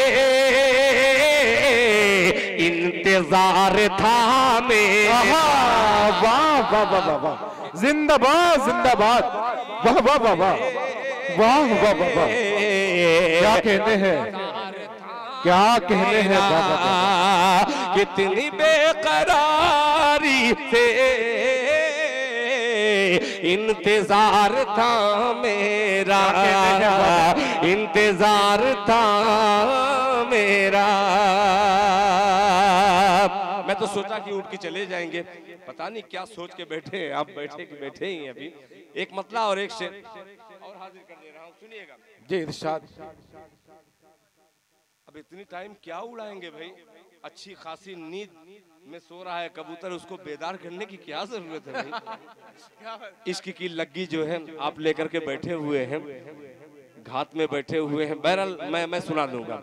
इंतजार था मेरा। वाह वाह वाह वाह वाह, जिंदाबाद जिंदाबाद, वाह वाह वाह वाह वाह वाह वाह वाह, क्या कहते हैं, क्या कहते हैं, वाह वाह वाह। कितनी बेकरारी से इंतजार था मेरा, इंतजार था मेरा। मैं तो सोचा कि उठ के चले जाएंगे, पता नहीं क्या सोच के बैठे हैं आप, बैठे ही हैं अभी। एक मतला और एक शेर और हाजिर कर दे रहा हूँ, सुनिएगा जी इरशाद। अब इतनी टाइम क्या उड़ाएंगे भाई, अच्छी खासी नींद में सो रहा है कबूतर, उसको बेदार करने की क्या जरूरत है भाई। इश्क की लग्गी जो है आप लेकर के बैठे हुए हैं, घात में बैठे हुए हैं। बहरहाल मैं सुना दूंगा।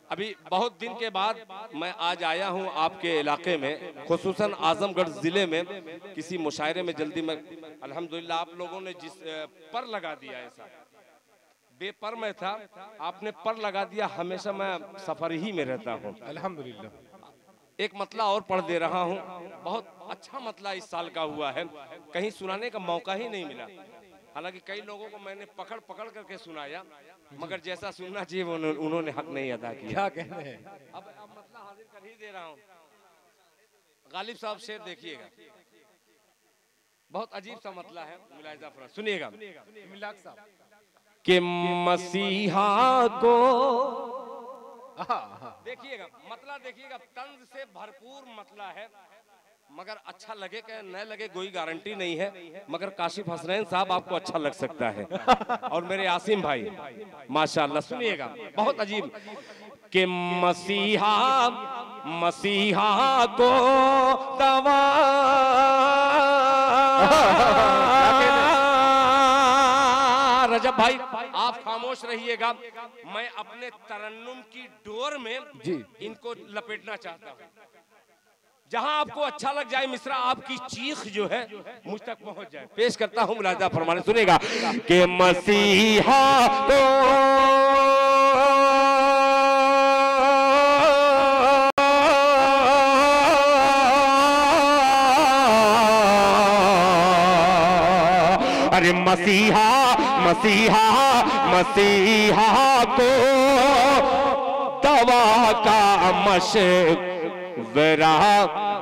अभी बहुत दिन के बाद मैं आज आया हूं आपके इलाके में, खुसूसन आजमगढ़ जिले में, किसी मुशायरे में। जल्दी में अल्हम्दुलिल्लाह आप लोगों ने जिस पर लगा दिया, ऐसा बेपर में था, आपने पर लगा दिया। हमेशा मैं सफर ही में रहता हूँ अल्हम्दुलिल्लाह। एक मतला और पढ़ दे रहा हूँ, बहुत अच्छा मतला इस साल का हुआ है, कहीं सुनाने का मौका ही नहीं मिला। हालांकि कई लोगों को मैंने पकड़ पकड़ करके सुनाया, मगर जैसा सुनना चाहिए उन्होंने हक नहीं अदा किया। क्या कहते हैं, अब मतला हाजिर कर ही दे रहा हूँ। गालिब साहब शेर देखिएगा, बहुत अजीब सा मतला है, मुलाहिजा फरमाइए, सुनिएगा। मिलाक साहब कि मसीहा को देखिएगा, मतला देखिएगा, तंज से भरपूर मतला है, मगर अच्छा लगे कि न लगे कोई गारंटी नहीं है, मगर काशिफ हसनैन साहब आपको अच्छा लग सकता है, और मेरे आसिम भाई माशाअल्लाह। सुनिएगा, बहुत अजीब। कि मसीहा मसीहा को दवा रजब भाई आप खामोश रहिएगा, मैं अपने तरन्नुम की डोर में जी इनको लपेटना चाहता हूँ। जहां आपको अच्छा लग जाए मिश्रा, आपकी चीख जो है मुझ तक पहुंच जाए। पेश करता हूं मुलाहिजा फरमाने, सुनेगा। कि मसीहा को अरे मसीहा मसीहा मसीहा को दवा का मशवरा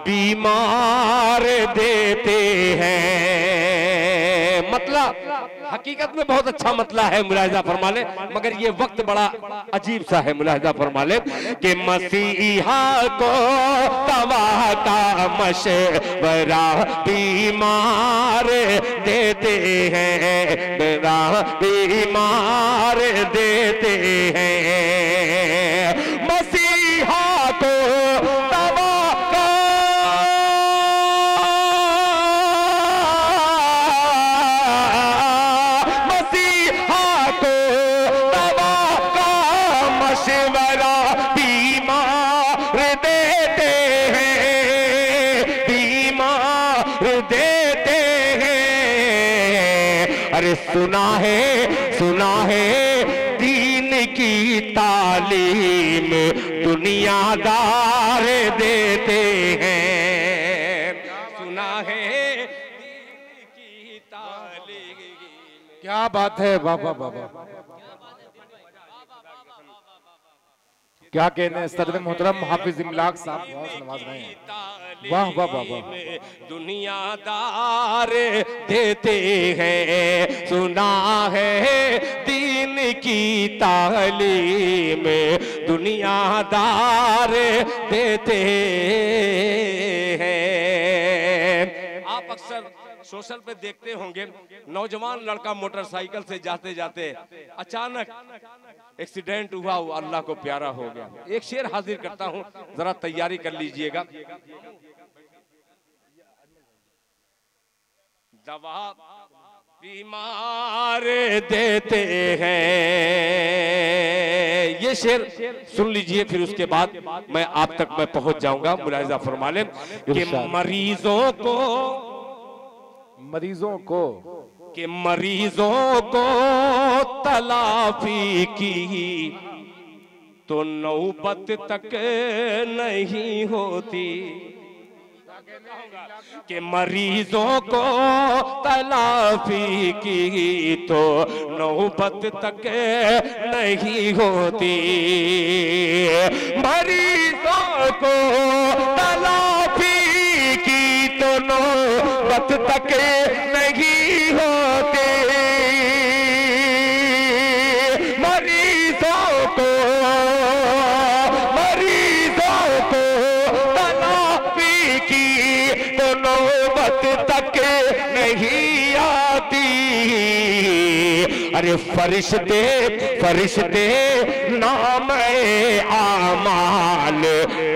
बीमार देते हैं। मतलब हकीकत में बहुत अच्छा मतला है, मुलाहिजा फरमा ले, मगर ये वक्त बड़ा अजीब सा है। मुलाहिजा फरमा ले कि मसीहा को दवा का मशवरा बीमार देते हैं, बीमार देते हैं। मसीहा को दवा का मसीहा को दवा का मशवरा बीमार देते हैं, बीमार देते हैं। अरे सुना है दीन की तालीम दुनियादार देते हैं। सुना है दीन की तालीम। क्या बात है, वाह वाह वाह वाह, क्या कहने हैं सदर मोहतरम हाफिज इमलाक साहब, बहुत नवाज रहे हैं, वाह वाह वाह वाह। दुनियादार देते हैं, सुना है दीन की तालीम दुनियादार देते हैं। आप अक्सर सोशल पे देखते होंगे, नौजवान लड़का मोटरसाइकिल से जाते जाते अचानक एक्सीडेंट हुआ, वो अल्लाह को प्यारा हो गया। एक शेर हाजिर करता हूं, जरा तैयारी कर लीजिएगा। दवा बीमार देते हैं। ये शेर सुन लीजिए, फिर उसके बाद मैं आप तक मैं पहुंच जाऊंगा। मुलाहिजा फरमा लें कि मरीजों को तलाफी की तो नौबत तक नहीं होती। कि मरीजों को तलाफी की तो नौबत तक नहीं होती। मरीजों को तलाफी की तो नौबत तक नहीं होती। मरीजों को तलाफी की तो नौबत तक नहीं आती। अरे फरिश्ते नाम आमाल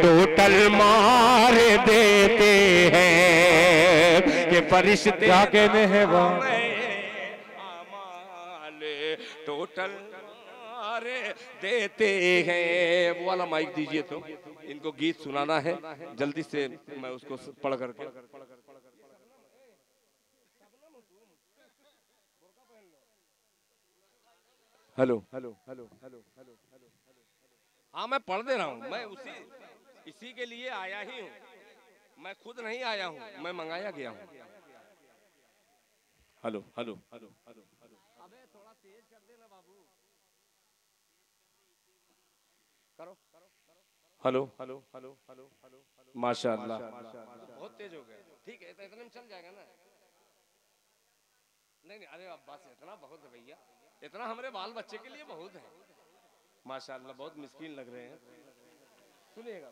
टोटल मार देते हैं। कि फरिश्ते क्या कहने हैं वो आमाल टोटल मार देते हैं। वो वाला माइक दीजिए, तो इनको गीत सुनाना है, जल्दी से मैं उसको पढ़ करके। Hello hello hello hello hello hello. हाँ, मैं पढ़ दे रहा हूँ। मैं इसी के लिए आया ही हूँ। मैं खुद नहीं आया हूँ, मैं मंगाया गया हूँ। Hello hello hello hello hello. अबे थोड़ा तेज कर देना बाबू। करो करो करो। Hello hello hello hello hello. माशाअल्लाह, बहुत तेज हो गए। ठीक है, तो इतने में चल जाएगा ना। नहीं नहीं, अरे अब्बास इतना बहुत है भैया, इतना हमारे बाल बच्चे के लिए बहुत है। माशाअल्लाह, बहुत मिस्कीन लग रहे हैं। सुनिएगा,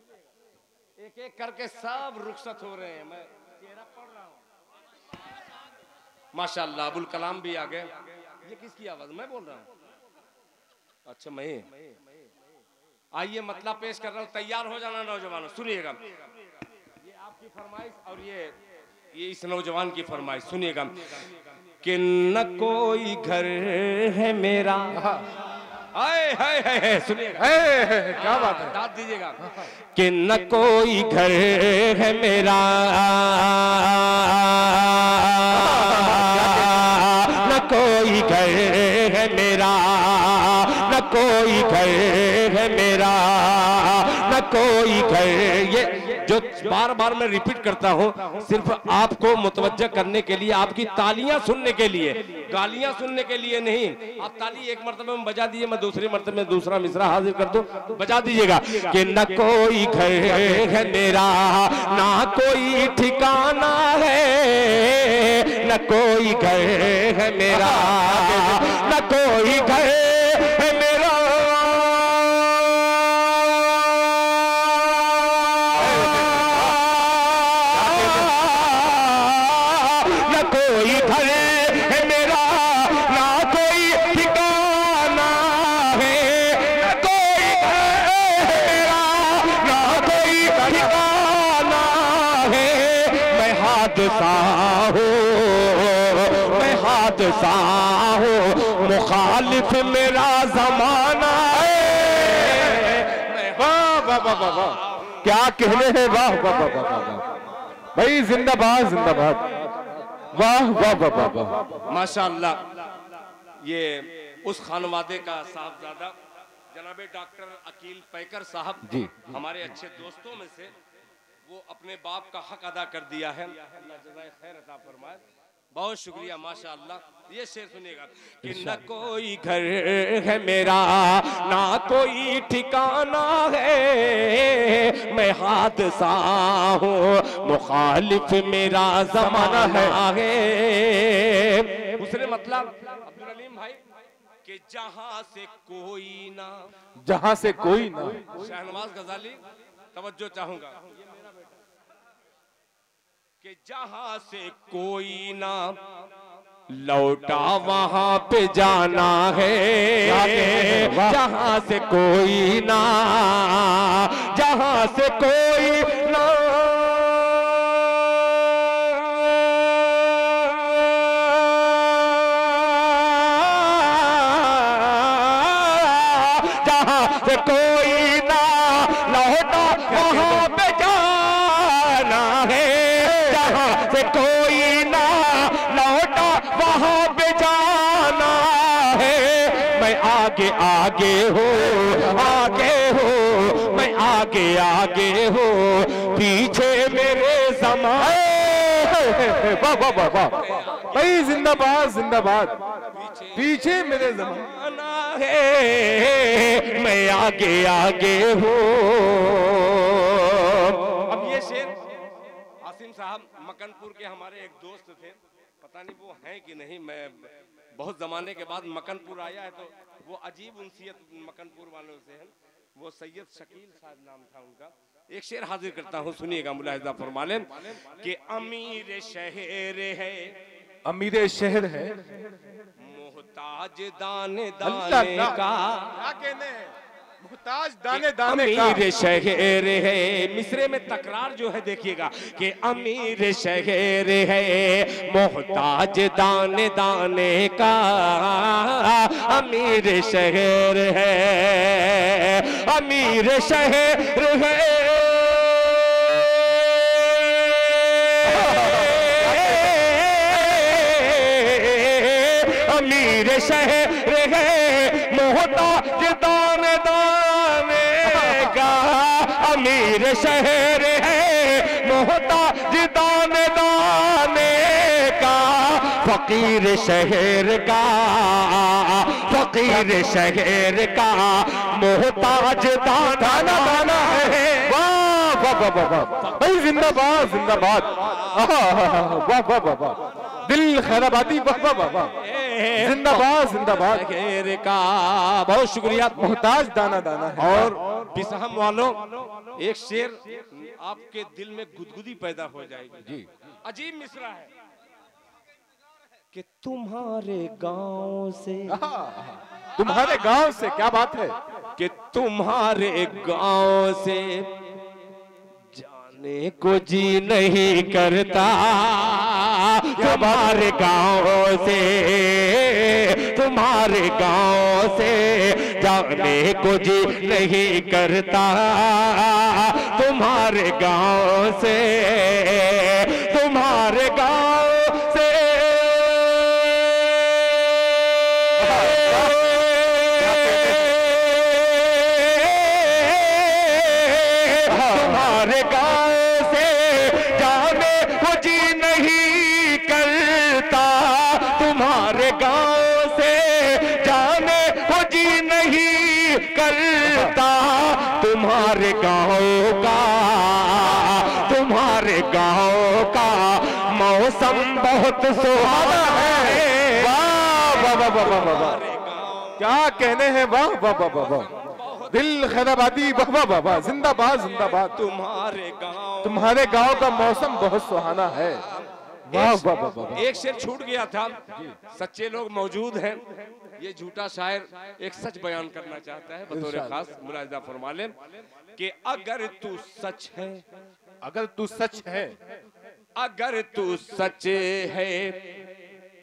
एक एक करके सब रुखसत हो रहे हैं। मैं चेहरा पढ़ रहा हूँ। माशाअल्लाह, अबुल कलाम भी आ गए। ये किसकी आवाज? मैं बोल रहा हूँ। अच्छा, मैं आइए मतलब पेश कर रहा हूँ। तैयार हो जाना नौजवानों। सुनिएगा, ये आपकी फरमाइश और ये इस नौजवान की फरमाइश। सुनिएगा कि न कोई घर है मेरा। हाय सुनिएगा, क्या बात है, दाद दीजिएगा। कि न कोई घर है मेरा, न कोई घर है मेरा, न कोई घर है मेरा, न कोई घर। ये जो बार बार मैं रिपीट करता हूँ, सिर्फ आपको मुतवज्जा करने के लिए, आपकी तालियां सुनने के लिए, गालियां सुनने के लिए नहीं। आप ताली एक मर्तबे में बजा दीजिए, मैं दूसरी मर्तबे में दूसरा मिसरा हाजिर कर दूं, बजा दीजिएगा। कि न कोई घर है मेरा, ना कोई ठिकाना है, न कोई घर है मेरा, न कोई घर है मेरा, न कोई घर है मेरा, ना कोई ठिकाना है, न कोई घर है मेरा, ना कोई ठिकाना है। मैं हादसा हूँ, मुखालिफ मेरा जमाना है। वाह वाह वाह वाह वाह, क्या कहने हैं। वाह वाह वाह वाह भाई, जिंदाबाद जिंदाबाद। वाह वाह वाह वाह वाह, माशाअल्लाह। ये उस खानवादे का साहबजादा जनाबे डॉक्टर अकील पैकर साहब जी, हमारे अच्छे दोस्तों में से, वो अपने बाप का हक अदा कर दिया है। अल्लाह जज़ाए खैर अता फरमाए। बहुत शुक्रिया, माशाअल्लाह। ये शेर सुनिएगा कि न कोई घर है मेरा, ना कोई ठिकाना है, मैं हादसा हूँ, मुखालिफ मेरा जमाना है। दूसरे मतलब अब्दुल अलीम भाई कि जहाँ से कोई ना, जहाँ से कोई ना। शहनवाज गजाली, तवज्जो चाहूंगा। कि जहाँ से कोई ना लौटा वहां पे जाना है, जहाँ से कोई ना, जहाँ से कोई ना, कोई ना लौटा वहाँ पे जाना है, जहाँ से कोई ना लौटा वहाँ पे जाना है। मैं आगे आगे हो, आगे हो, मैं आगे आगे हो, पीछे मेरे ज़माने। वाह वाह वाह वाह भाई, जिंदाबाद जिंदाबाद, पीछे मेरे ज़माना है, मैं आगे आगे हूँ। अब ये शेर आसिम साहब मकनपुर के हमारे एक दोस्त थे, पता नहीं वो हैं कि नहीं, मैं बहुत जमाने के बाद मकनपुर आया है तो वो अजीब उनसियत मकनपुर वालों से है। वो सैयद शकील साहब नाम था उनका। एक शेर हाजिर करता हूँ, सुनिएगा मुलाहिजा फरमा लें कि अमीर शहर है, अमीर शहर है, मोहताज दाने दाने का, क्या कहने हैं, मोहताज दाने दाने का। अमीर शहर है, मिसरे में तकरार जो है देखिएगा कि अमीर शहर है, मोहताज दाने दाने का, अमीर शहर है, अमीर शहर है, अमीर शहर है, मोहताज दाने दाने का, अमीर शहर है, मोहताज दाने दाने का, फकीर शहर का, फकीर शहर का, मोहताज दाना दाना है। वाह वाह वाह वाह वाह भाई, जिंदाबाद जिंदाबाद, वाह वाह वाह वाह, दिल खैराबादी, वाह वाह वाह वाह, जिंदाबाद जिंदाबाद शहर का। बहुत शुक्रिया। मोहताज दाना दाना है। और बिसहम वालों, एक शेर आपके दिल में गुदगुदी पैदा हो जाएगी जी। अजीब मिसरा है कि तुम्हारे गांव से, तुम्हारे गांव से, क्या बात है, कि तुम्हारे गांव से जाने को जी नहीं करता, तुम्हारे गांव से, तुम्हारे गांव से जाने को जी नहीं करता, तुम्हारे गांव से, तुम्हारे गांव से, तुम्हारे गांव से जाने को जी नहीं करता, तुम्हारे गांव से जाने को जी नहीं करता, तुम्हारे गांव का, तुम्हारे गांव का मौसम बहुत सुहाना है। वाह वाह वाह वाह वाह वाह, क्या कहने हैं, वाह वाह वाह वाह वाह, दिल खैराबादी, वाह वाह वाह वाह, जिंदाबाद जिंदाबाद। तुम्हारे गांव का मौसम बहुत सुहाना है, वाह वाह वाह वाह। एक शेर छूट गया था, सच्चे लोग मौजूद हैं, ये झूठा शायर एक सच बयान करना चाहता है, बतौर खास मुलाहिजा फरमा लें कि अगर तू सच है, अगर तू सच है, अगर तू सच है,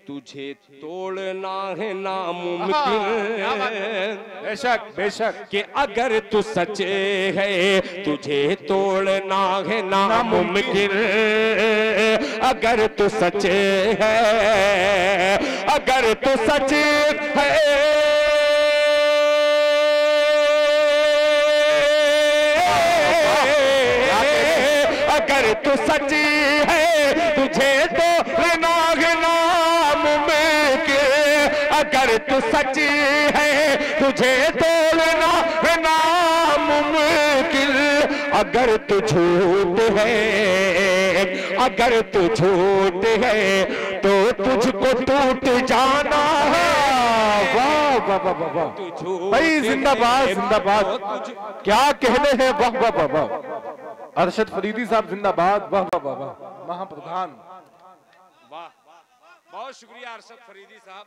तुझे तोड़ना है नामुमकिन। बेशक बेशक, कि अगर तू सच है, तुझे तोड़ना है नामुमकिन, अगर तू सच है, अगर तू सच है, अगर तू सच है, तुझे तोड़ना है नामुमकिन, अगर तू सच है, तुझे तोड़ना है नामुमकिन, अगर तू झूठ है, अगर तू झूठ है, तो तुझको टूट जाना है। वाह वाह वाह वाह वाह भाई, जिंदाबाद जिंदाबाद, क्या कहने हैं, वाह वाह वाह वाह। अरशद फरीदी साहब जिंदाबाद, वाह वाह वाह वाह, महाप्रधान। वाह, बहुत शुक्रिया अरशद फरीदी साहब।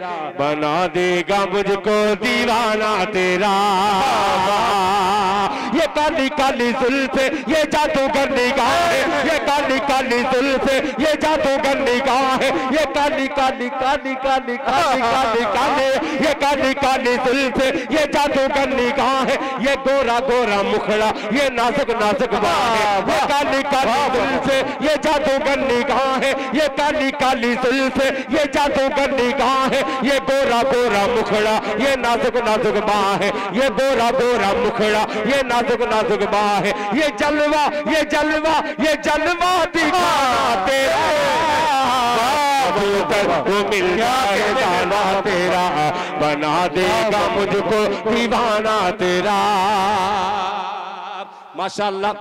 बना देगा मुझको दीवाना तेरा। ये काली काली जुल्फे ये जादूगर निगाहें, ये काली काली जुल्फे ये जादूगर निगाहें, ये काली काली काली काली काली काली काली, ये काली काली जुल्फे ये जादूगर निगाहें, ये गोरा गोरा मुखड़ा ये नाजुक नाजुक बाहें, ये काली काली जुल्फे ये जादूगर निगाहें, ये काली काली जुल्फे ये जादूगर निगाहें, ये गोरा गोरा मुखड़ा ये नाजुक नाजुक बाहें, ये गोरा गोरा मुखड़ा ये नाजुक नाजुक बाहें, ये जलवा ये जलवा ये जलवा दिखाना तेरा, वो मिल जाए दाना तेरा, बना देगा मुझको दीवाना तेरा। माशाअल्लाह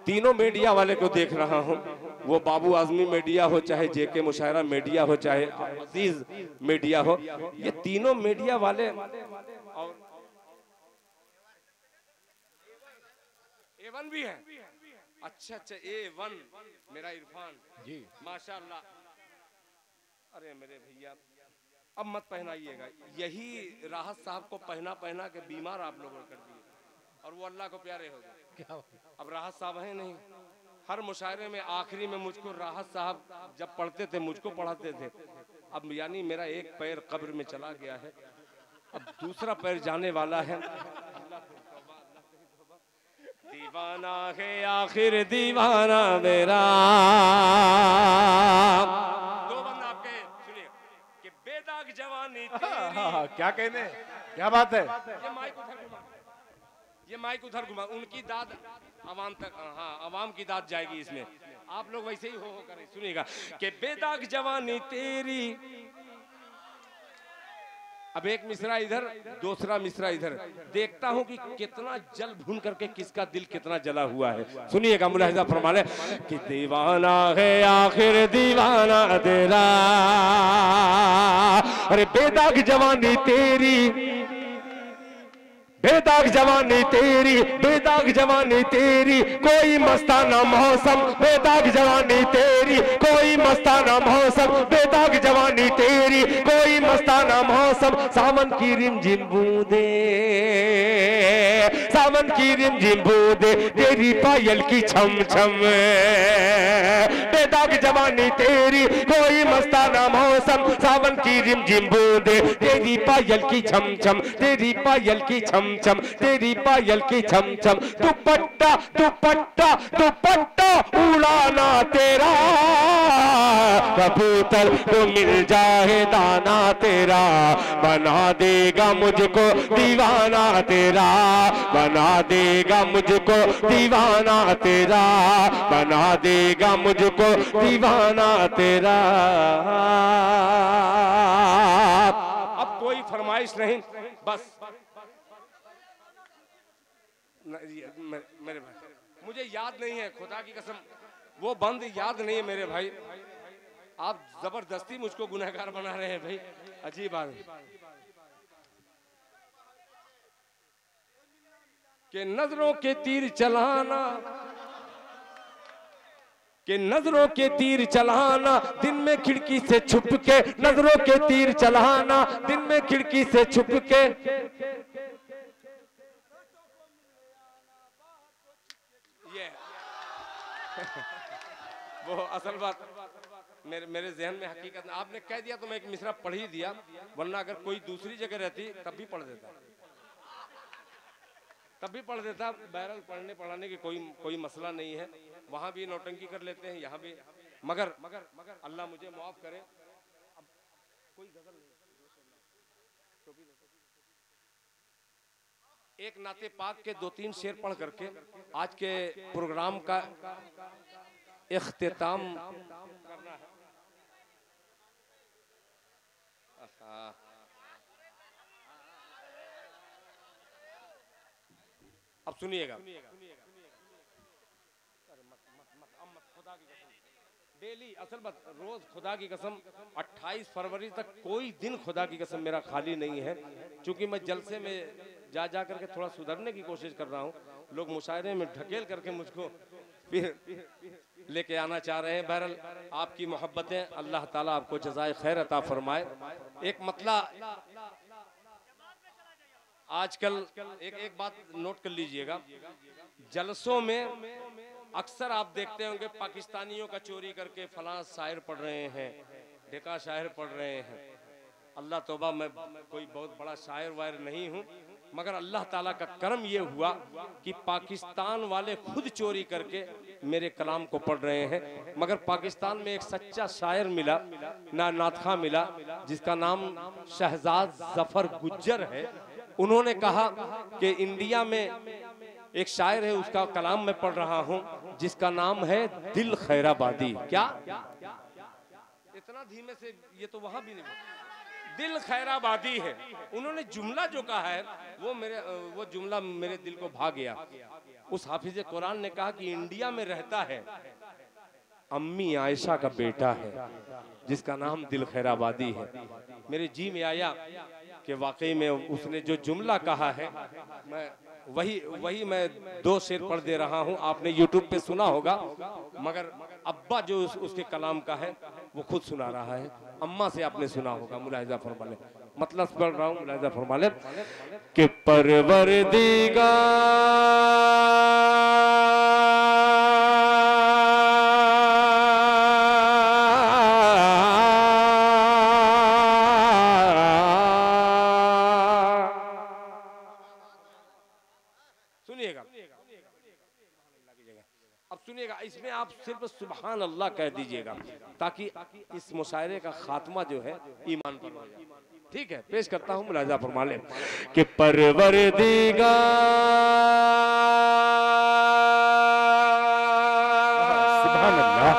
तीनों मीडिया वाले को देख रहा हूं, वो बाबू आजमी मीडिया हो, चाहे जेके मुशायरा मीडिया हो, चाहे अजीज मीडिया हो, ये तीनों मीडिया वाले। और A1 भी है। अच्छा अच्छा A1 मेरा इरफान जी माशाअल्लाह। अरे मेरे भैया अब मत पहनाइएगा, यही राहत साहब को पहना पहना के बीमार आप लोगों ने कर दिए और वो अल्लाह को प्यारे हो गए। अब राहत साहब है नहीं, हर मुशायरे में आखिरी में मुझको राहत साहब जब पढ़ते थे मुझको पढ़ाते थे। अब यानी मेरा एक पैर कब्र में चला गया है, अब दूसरा पैर जाने वाला है। दीवाना है आखिर दीवाना मेरा। दो बंदा आपके सुनिए कि बेदाग जवानी तेरी। क्या कहने, क्या बात है। ये माइक उधर घुमा, ये माइक उधर घुमा, उनकी दाद आवाम तक, हाँ आवाम की दाद जाएगी इसमें, आप लोग वैसे ही हो करें। सुनिएगा कि बेदाग जवानी तेरी। अब एक मिसरा इधर दूसरा मिसरा इधर, देखता हूं कि कितना जल भून करके किसका दिल कितना जला हुआ है। सुनिएगा मुलाहिजा फरमा ले कि दीवाना है आखिर दीवाना तेरा। अरे बेदाग जवानी तेरी, बेदाग जवानी तेरी, बेदाग जवानी तेरी, कोई मस्ताना मौसम, बेदाग जवानी तेरी, कोई मस्ताना मौसम, बेदाग जवानी तेरी, कोई मस्ताना मौसम, सावन की रिमझिम बूंदे, सावन की रिमझिम बूंदे, तेरी पायल की छम छम। बेदाग जवानी तेरी, कोई मस्ताना मौसम, सावन की रिमझिम बूंदे, तेरी पायल की छम छम, तेरी पायल की छम छम, तेरी पायल की छम छम। दुपट्टा दुपट्टा दुपट्टा उड़ाना तेरा, कबूतर को मिल जाए दाना तेरा, बना देगा मुझको दीवाना तेरा, बना देगा मुझको दीवाना तेरा, बना देगा मुझको दीवाना तेरा। अब कोई फरमाइश नहीं, बस मेरे भाई मुझे याद नहीं है, खुदा की कसम वो बंद याद नहीं है मेरे भाई। आप जबरदस्ती मुझको गुनहगार बना रहे हैं भाई, अजीब बात है। कि नजरों के तीर चलाना, कि नजरों के तीर चलाना, दिन में खिड़की से छुप के, नजरों के तीर चलाना, दिन में खिड़की से छुप के। ये वो असल बात मेरे जहन में हकीकत, आपने कह दिया तो मैं एक मिसरा पढ़ ही दिया, वरना अगर कोई दूसरी जगह रहती तब भी पढ़ देता, तब भी पढ़ देता। बहरहाल पढ़ने पढ़ाने की कोई मसला नहीं है, वहां भी नौटंकी कर लेते हैं, यहाँ भी, मगर अल्लाह मुझे माफ करे। अब कोई गजल नहीं, एक नाते पाक के 2-3 शेर पढ़ करके आज के प्रोग्राम का इख्तिताम करना है। अब सुनिएगा, खुदा की कसम डेली, असल बात रोज खुदा की कसम 28 फरवरी तक कोई दिन खुदा की कसम मेरा खाली नहीं है, क्योंकि मैं जलसे में जा करके थोड़ा सुधरने की कोशिश कर रहा हूँ। लोग मुशायरे में ढकेल करके मुझको फिर लेके आना चाह रहे हैं। बहरहाल आपकी मोहब्बतें, अल्लाह ताला आपको जज़ाए खैर अता फरमाए। एक मतला आजकल एक बात नोट कर लीजिएगा, जलसों में अक्सर आप देखते होंगे पाकिस्तानियों का चोरी करके फलां शायर पढ़ रहे हैं, ढेका शायर पढ़ रहे हैं। अल्लाह तौबा, मैं कोई बहुत बड़ा शायर वायर नहीं हूँ, मगर अल्लाह ताला का करम ये हुआ कि पाकिस्तान वाले खुद चोरी करके मेरे कलाम को पढ़ रहे हैं। मगर पाकिस्तान में एक सच्चा शायर मिला, ना नातखा मिला, जिसका नाम शहजाद जफर गुज्जर है। उन्होंने कहा कि इंडिया में एक शायर है, उसका कलाम मैं पढ़ रहा हूँ, जिसका नाम है दिल खैराबादी। क्या इतना धीमे से, ये तो वहां भी नहीं, दिल खैराबादी है। उन्होंने जुमला जो कहा है वो जुमला मेरे दिल को भा गया। उस हाफिज कुरान ने कहा कि इंडिया में रहता है, अम्मी आयशा का बेटा है, जिसका नाम दिल खैराबादी है। मेरे जी में आया कि वाकई में उसने जो जुमला कहा है, मैं वही मैं 2 शेर पढ़ दे रहा हूँ। आपने यूट्यूब पे सुना होगा, मगर अब्बा जो उसके कलाम का है वो खुद सुना रहा है। अम्मा से आपने सुना होगा, मुलाहिजा फरमा ले, मतलब पढ़ रहा हूँ, मुलाहिजा फरमा ले कि परवरदिगार इसमें आप सिर्फ सुबहान अल्लाह कह दीजिएगा, ताकि इस मुशायरे का खात्मा जो है ईमान पर हो जाए। ठीक है, पेश करता हूँ, मुलाहिजा फरमा लें कि परवरदिगार सुभान अल्लाह,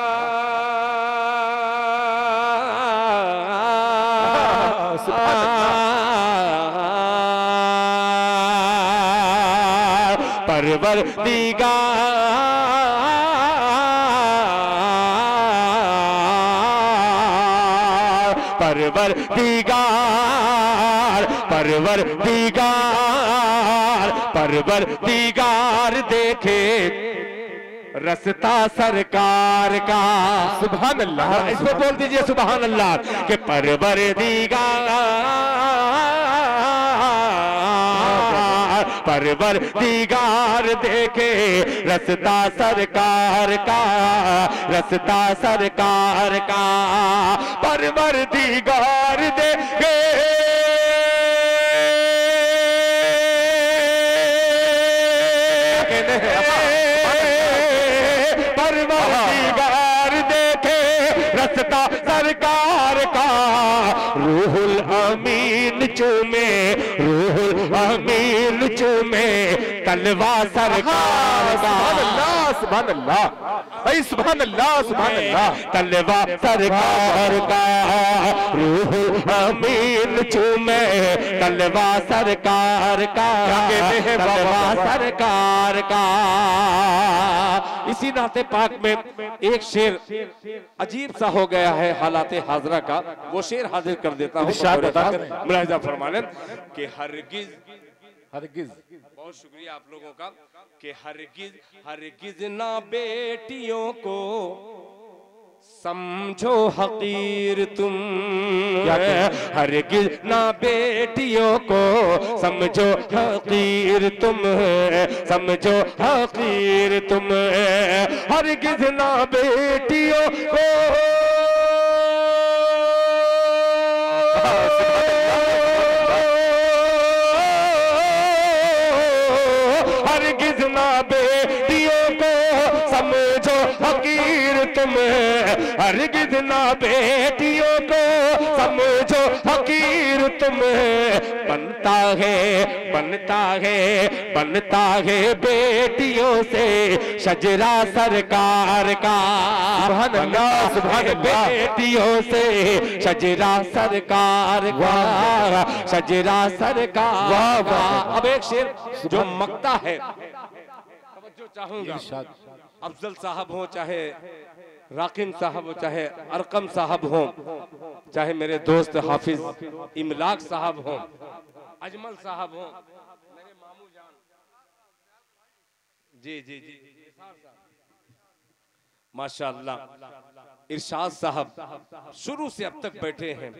परवरदिगार परवरदिगार देखे रस्ता सरकार का। सुभान अल्लाह, इसको बोल दीजिए सुभान अल्लाह के परवरदिगार देखे रस्ता सरकार का, रस्ता सरकार का। परवरदिगार देखे रस्ता सरकार का। रूहुल अमीन चूमे, रूहुल अमीन चूमे तलवा सरकार का। सुभान अल्लाह, भाई सुभान अल्लाह, सुभान अल्लाह। तलवा सरकार का, रूहुल अमीन चूमे तलवा सरकार का, तलवा सरकार का। इसी नाते पाक में एक शेर अजीब सा हो गया है हालाते हाजरा का, वो शेर हाजिर कर देता हूँ, मुलाहिजा फरमा लें कि हरगिज हरगिज, बहुत शुक्रिया आप लोगों का, कि हरगिज हरगिज ना बेटियों को समझो हकीर तुम। हरगिज ना बेटियों को समझो हकीर तुम, समझो हकीर तुम। हरगिज ना बेटियों को हरगिज ना बेटियों को समझो हकीर तुम। हरगिज ना बेटियों को समझो हकीर तुम। बनता है बनता है बनता है बेटियों से शजरा सरकार का। सुभान अल्लाह, सुभान अल्लाह। बेटियों से शजरा सरकार का, शजरा सरकार। वाह वाह। अब एक शेर जो मकता है, जो चाहूंगा, अफजल साहब हो, चाहे राकिम साहब हो, चाहे अरकम साहब हो, चाहे मेरे दोस्त हाफिज इमलाक साहब हो, अजमल साहब हो, मेरे मामू जान, जी जी जी, माशाअल्लाह इरशाद साहब शुरू से अब तक बैठे हैं।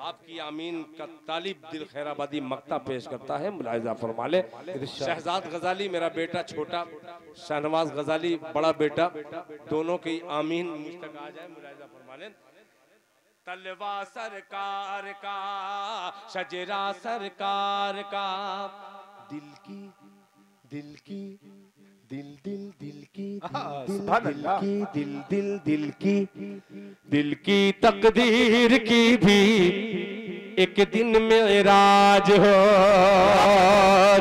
आपकी आमीन का तालिब दिल खैराबादी मक्ता पेश करता है, मुलाहिजा फरमा ले। शहजाद गजाली मेरा बेटा छोटा, शाहनवाज गजाली बड़ा बेटा, दोनों की आमीन मुझ तक आ जाए, मुलाहिजा फरमा ले। तलवा सरकार का, शजरा सरकार का, दिल की दिल की दिल दिल दिल की दिल की दिल की तकदीर की भी एक दिन में राज हो,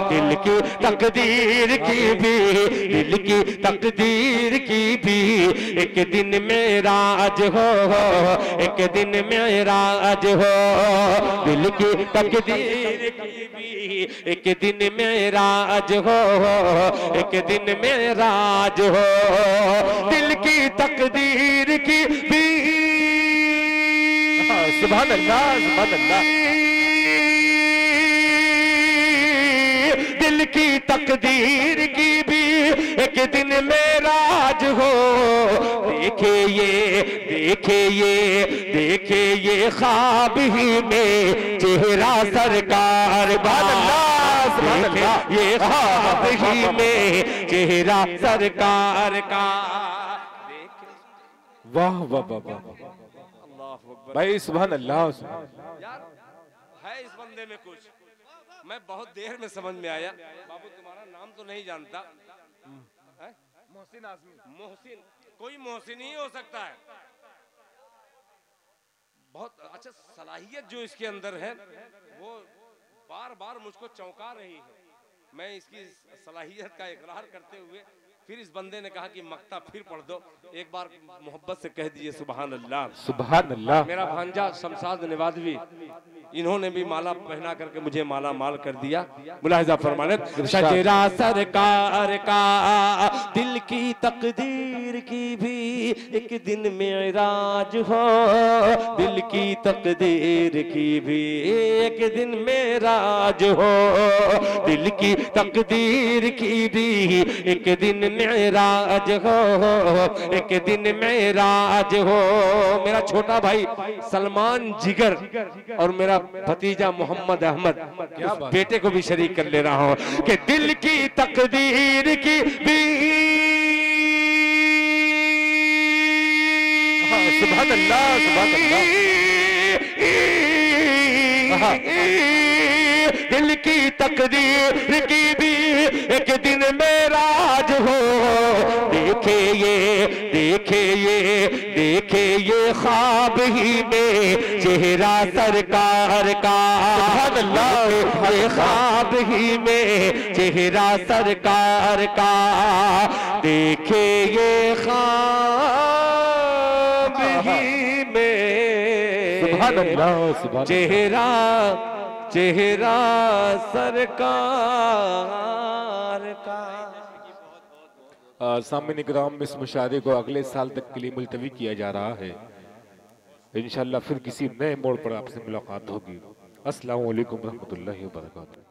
दिल की तकदीर की भी, दिल की तकदीर की भी एक दिन में राज हो, एक दिन में राज हो, दिल की तकदीर की भी एक दिन में राज हो, एक दिन में राज हो, दिल की तकदीर की भी। सुभान अल्लाह, सुभान अल्लाह। दिल की तकदीर की भी एक दिन में राज हो, देखे ये देखे ये देखे ये ख्वाब ही में चेहरा सरकार का, ये ख्वाब ही में चेहरा सरकार का। वाह वाह वाह वाह भाई, सुभान अल्लाह। यार है इस बंदे में कुछ, मैं बहुत देर में समझ में आया। बाबू तुम्हारा नाम तो नहीं जानता, मोहसिन आजमी। मोहसिन, कोई मोहसिन ही हो सकता है। बहुत अच्छा सलाहियत जो इसके अंदर है वो बार बार मुझको चौंका रही है। मैं इसकी सलाहियत का इकरार करते हुए फिर इस बंदे ने कहा कि मक्ता फिर पढ़ दो, एक बार मोहब्बत से कह दीजिए सुभान अल्लाह, सुभान अल्लाह। मेरा भांजा शमशाद नवाज़वी, इन्होंने भी माला पहना करके मुझे माला माल कर दिया। मुलाहिजा फरमाने, शजरा सरकार का, दिल की तकदीर की भी एक दिन में राज हो, दिल की तकदीर की भी एक दिन में राज हो, दिल की तकदीर की भी एक दिन में राज हो, एक दिन में राज हो। मेरा छोटा भाई सलमान जिगर और मेरा भतीजा मोहम्मद अहमद, बेटे को भी शरीक कर ले रहा हूँ कि दिल की तकदीर की भी। सुभान अल्लाह, सुभान अल्लाह। दिल की तकदीर की भी एक दिन में राज हो, देखे ये देखे ये देखे ये ख्वाब ही में चेहरा सरकार का, ये ख्वाब ही में चेहरा सरकार का, देखे ये ख्वाब ही में चेहरा चेहरा सरकार का। सामने इकराम में इस मुशायरे को अगले साल तक के लिए मुलतवी किया जा रहा है। इंशाअल्लाह फिर किसी नए मोड़ पर आपसे मुलाकात होगी। अस्सलामु अलैकुम रहमतुल्लाहि व बरकातहू।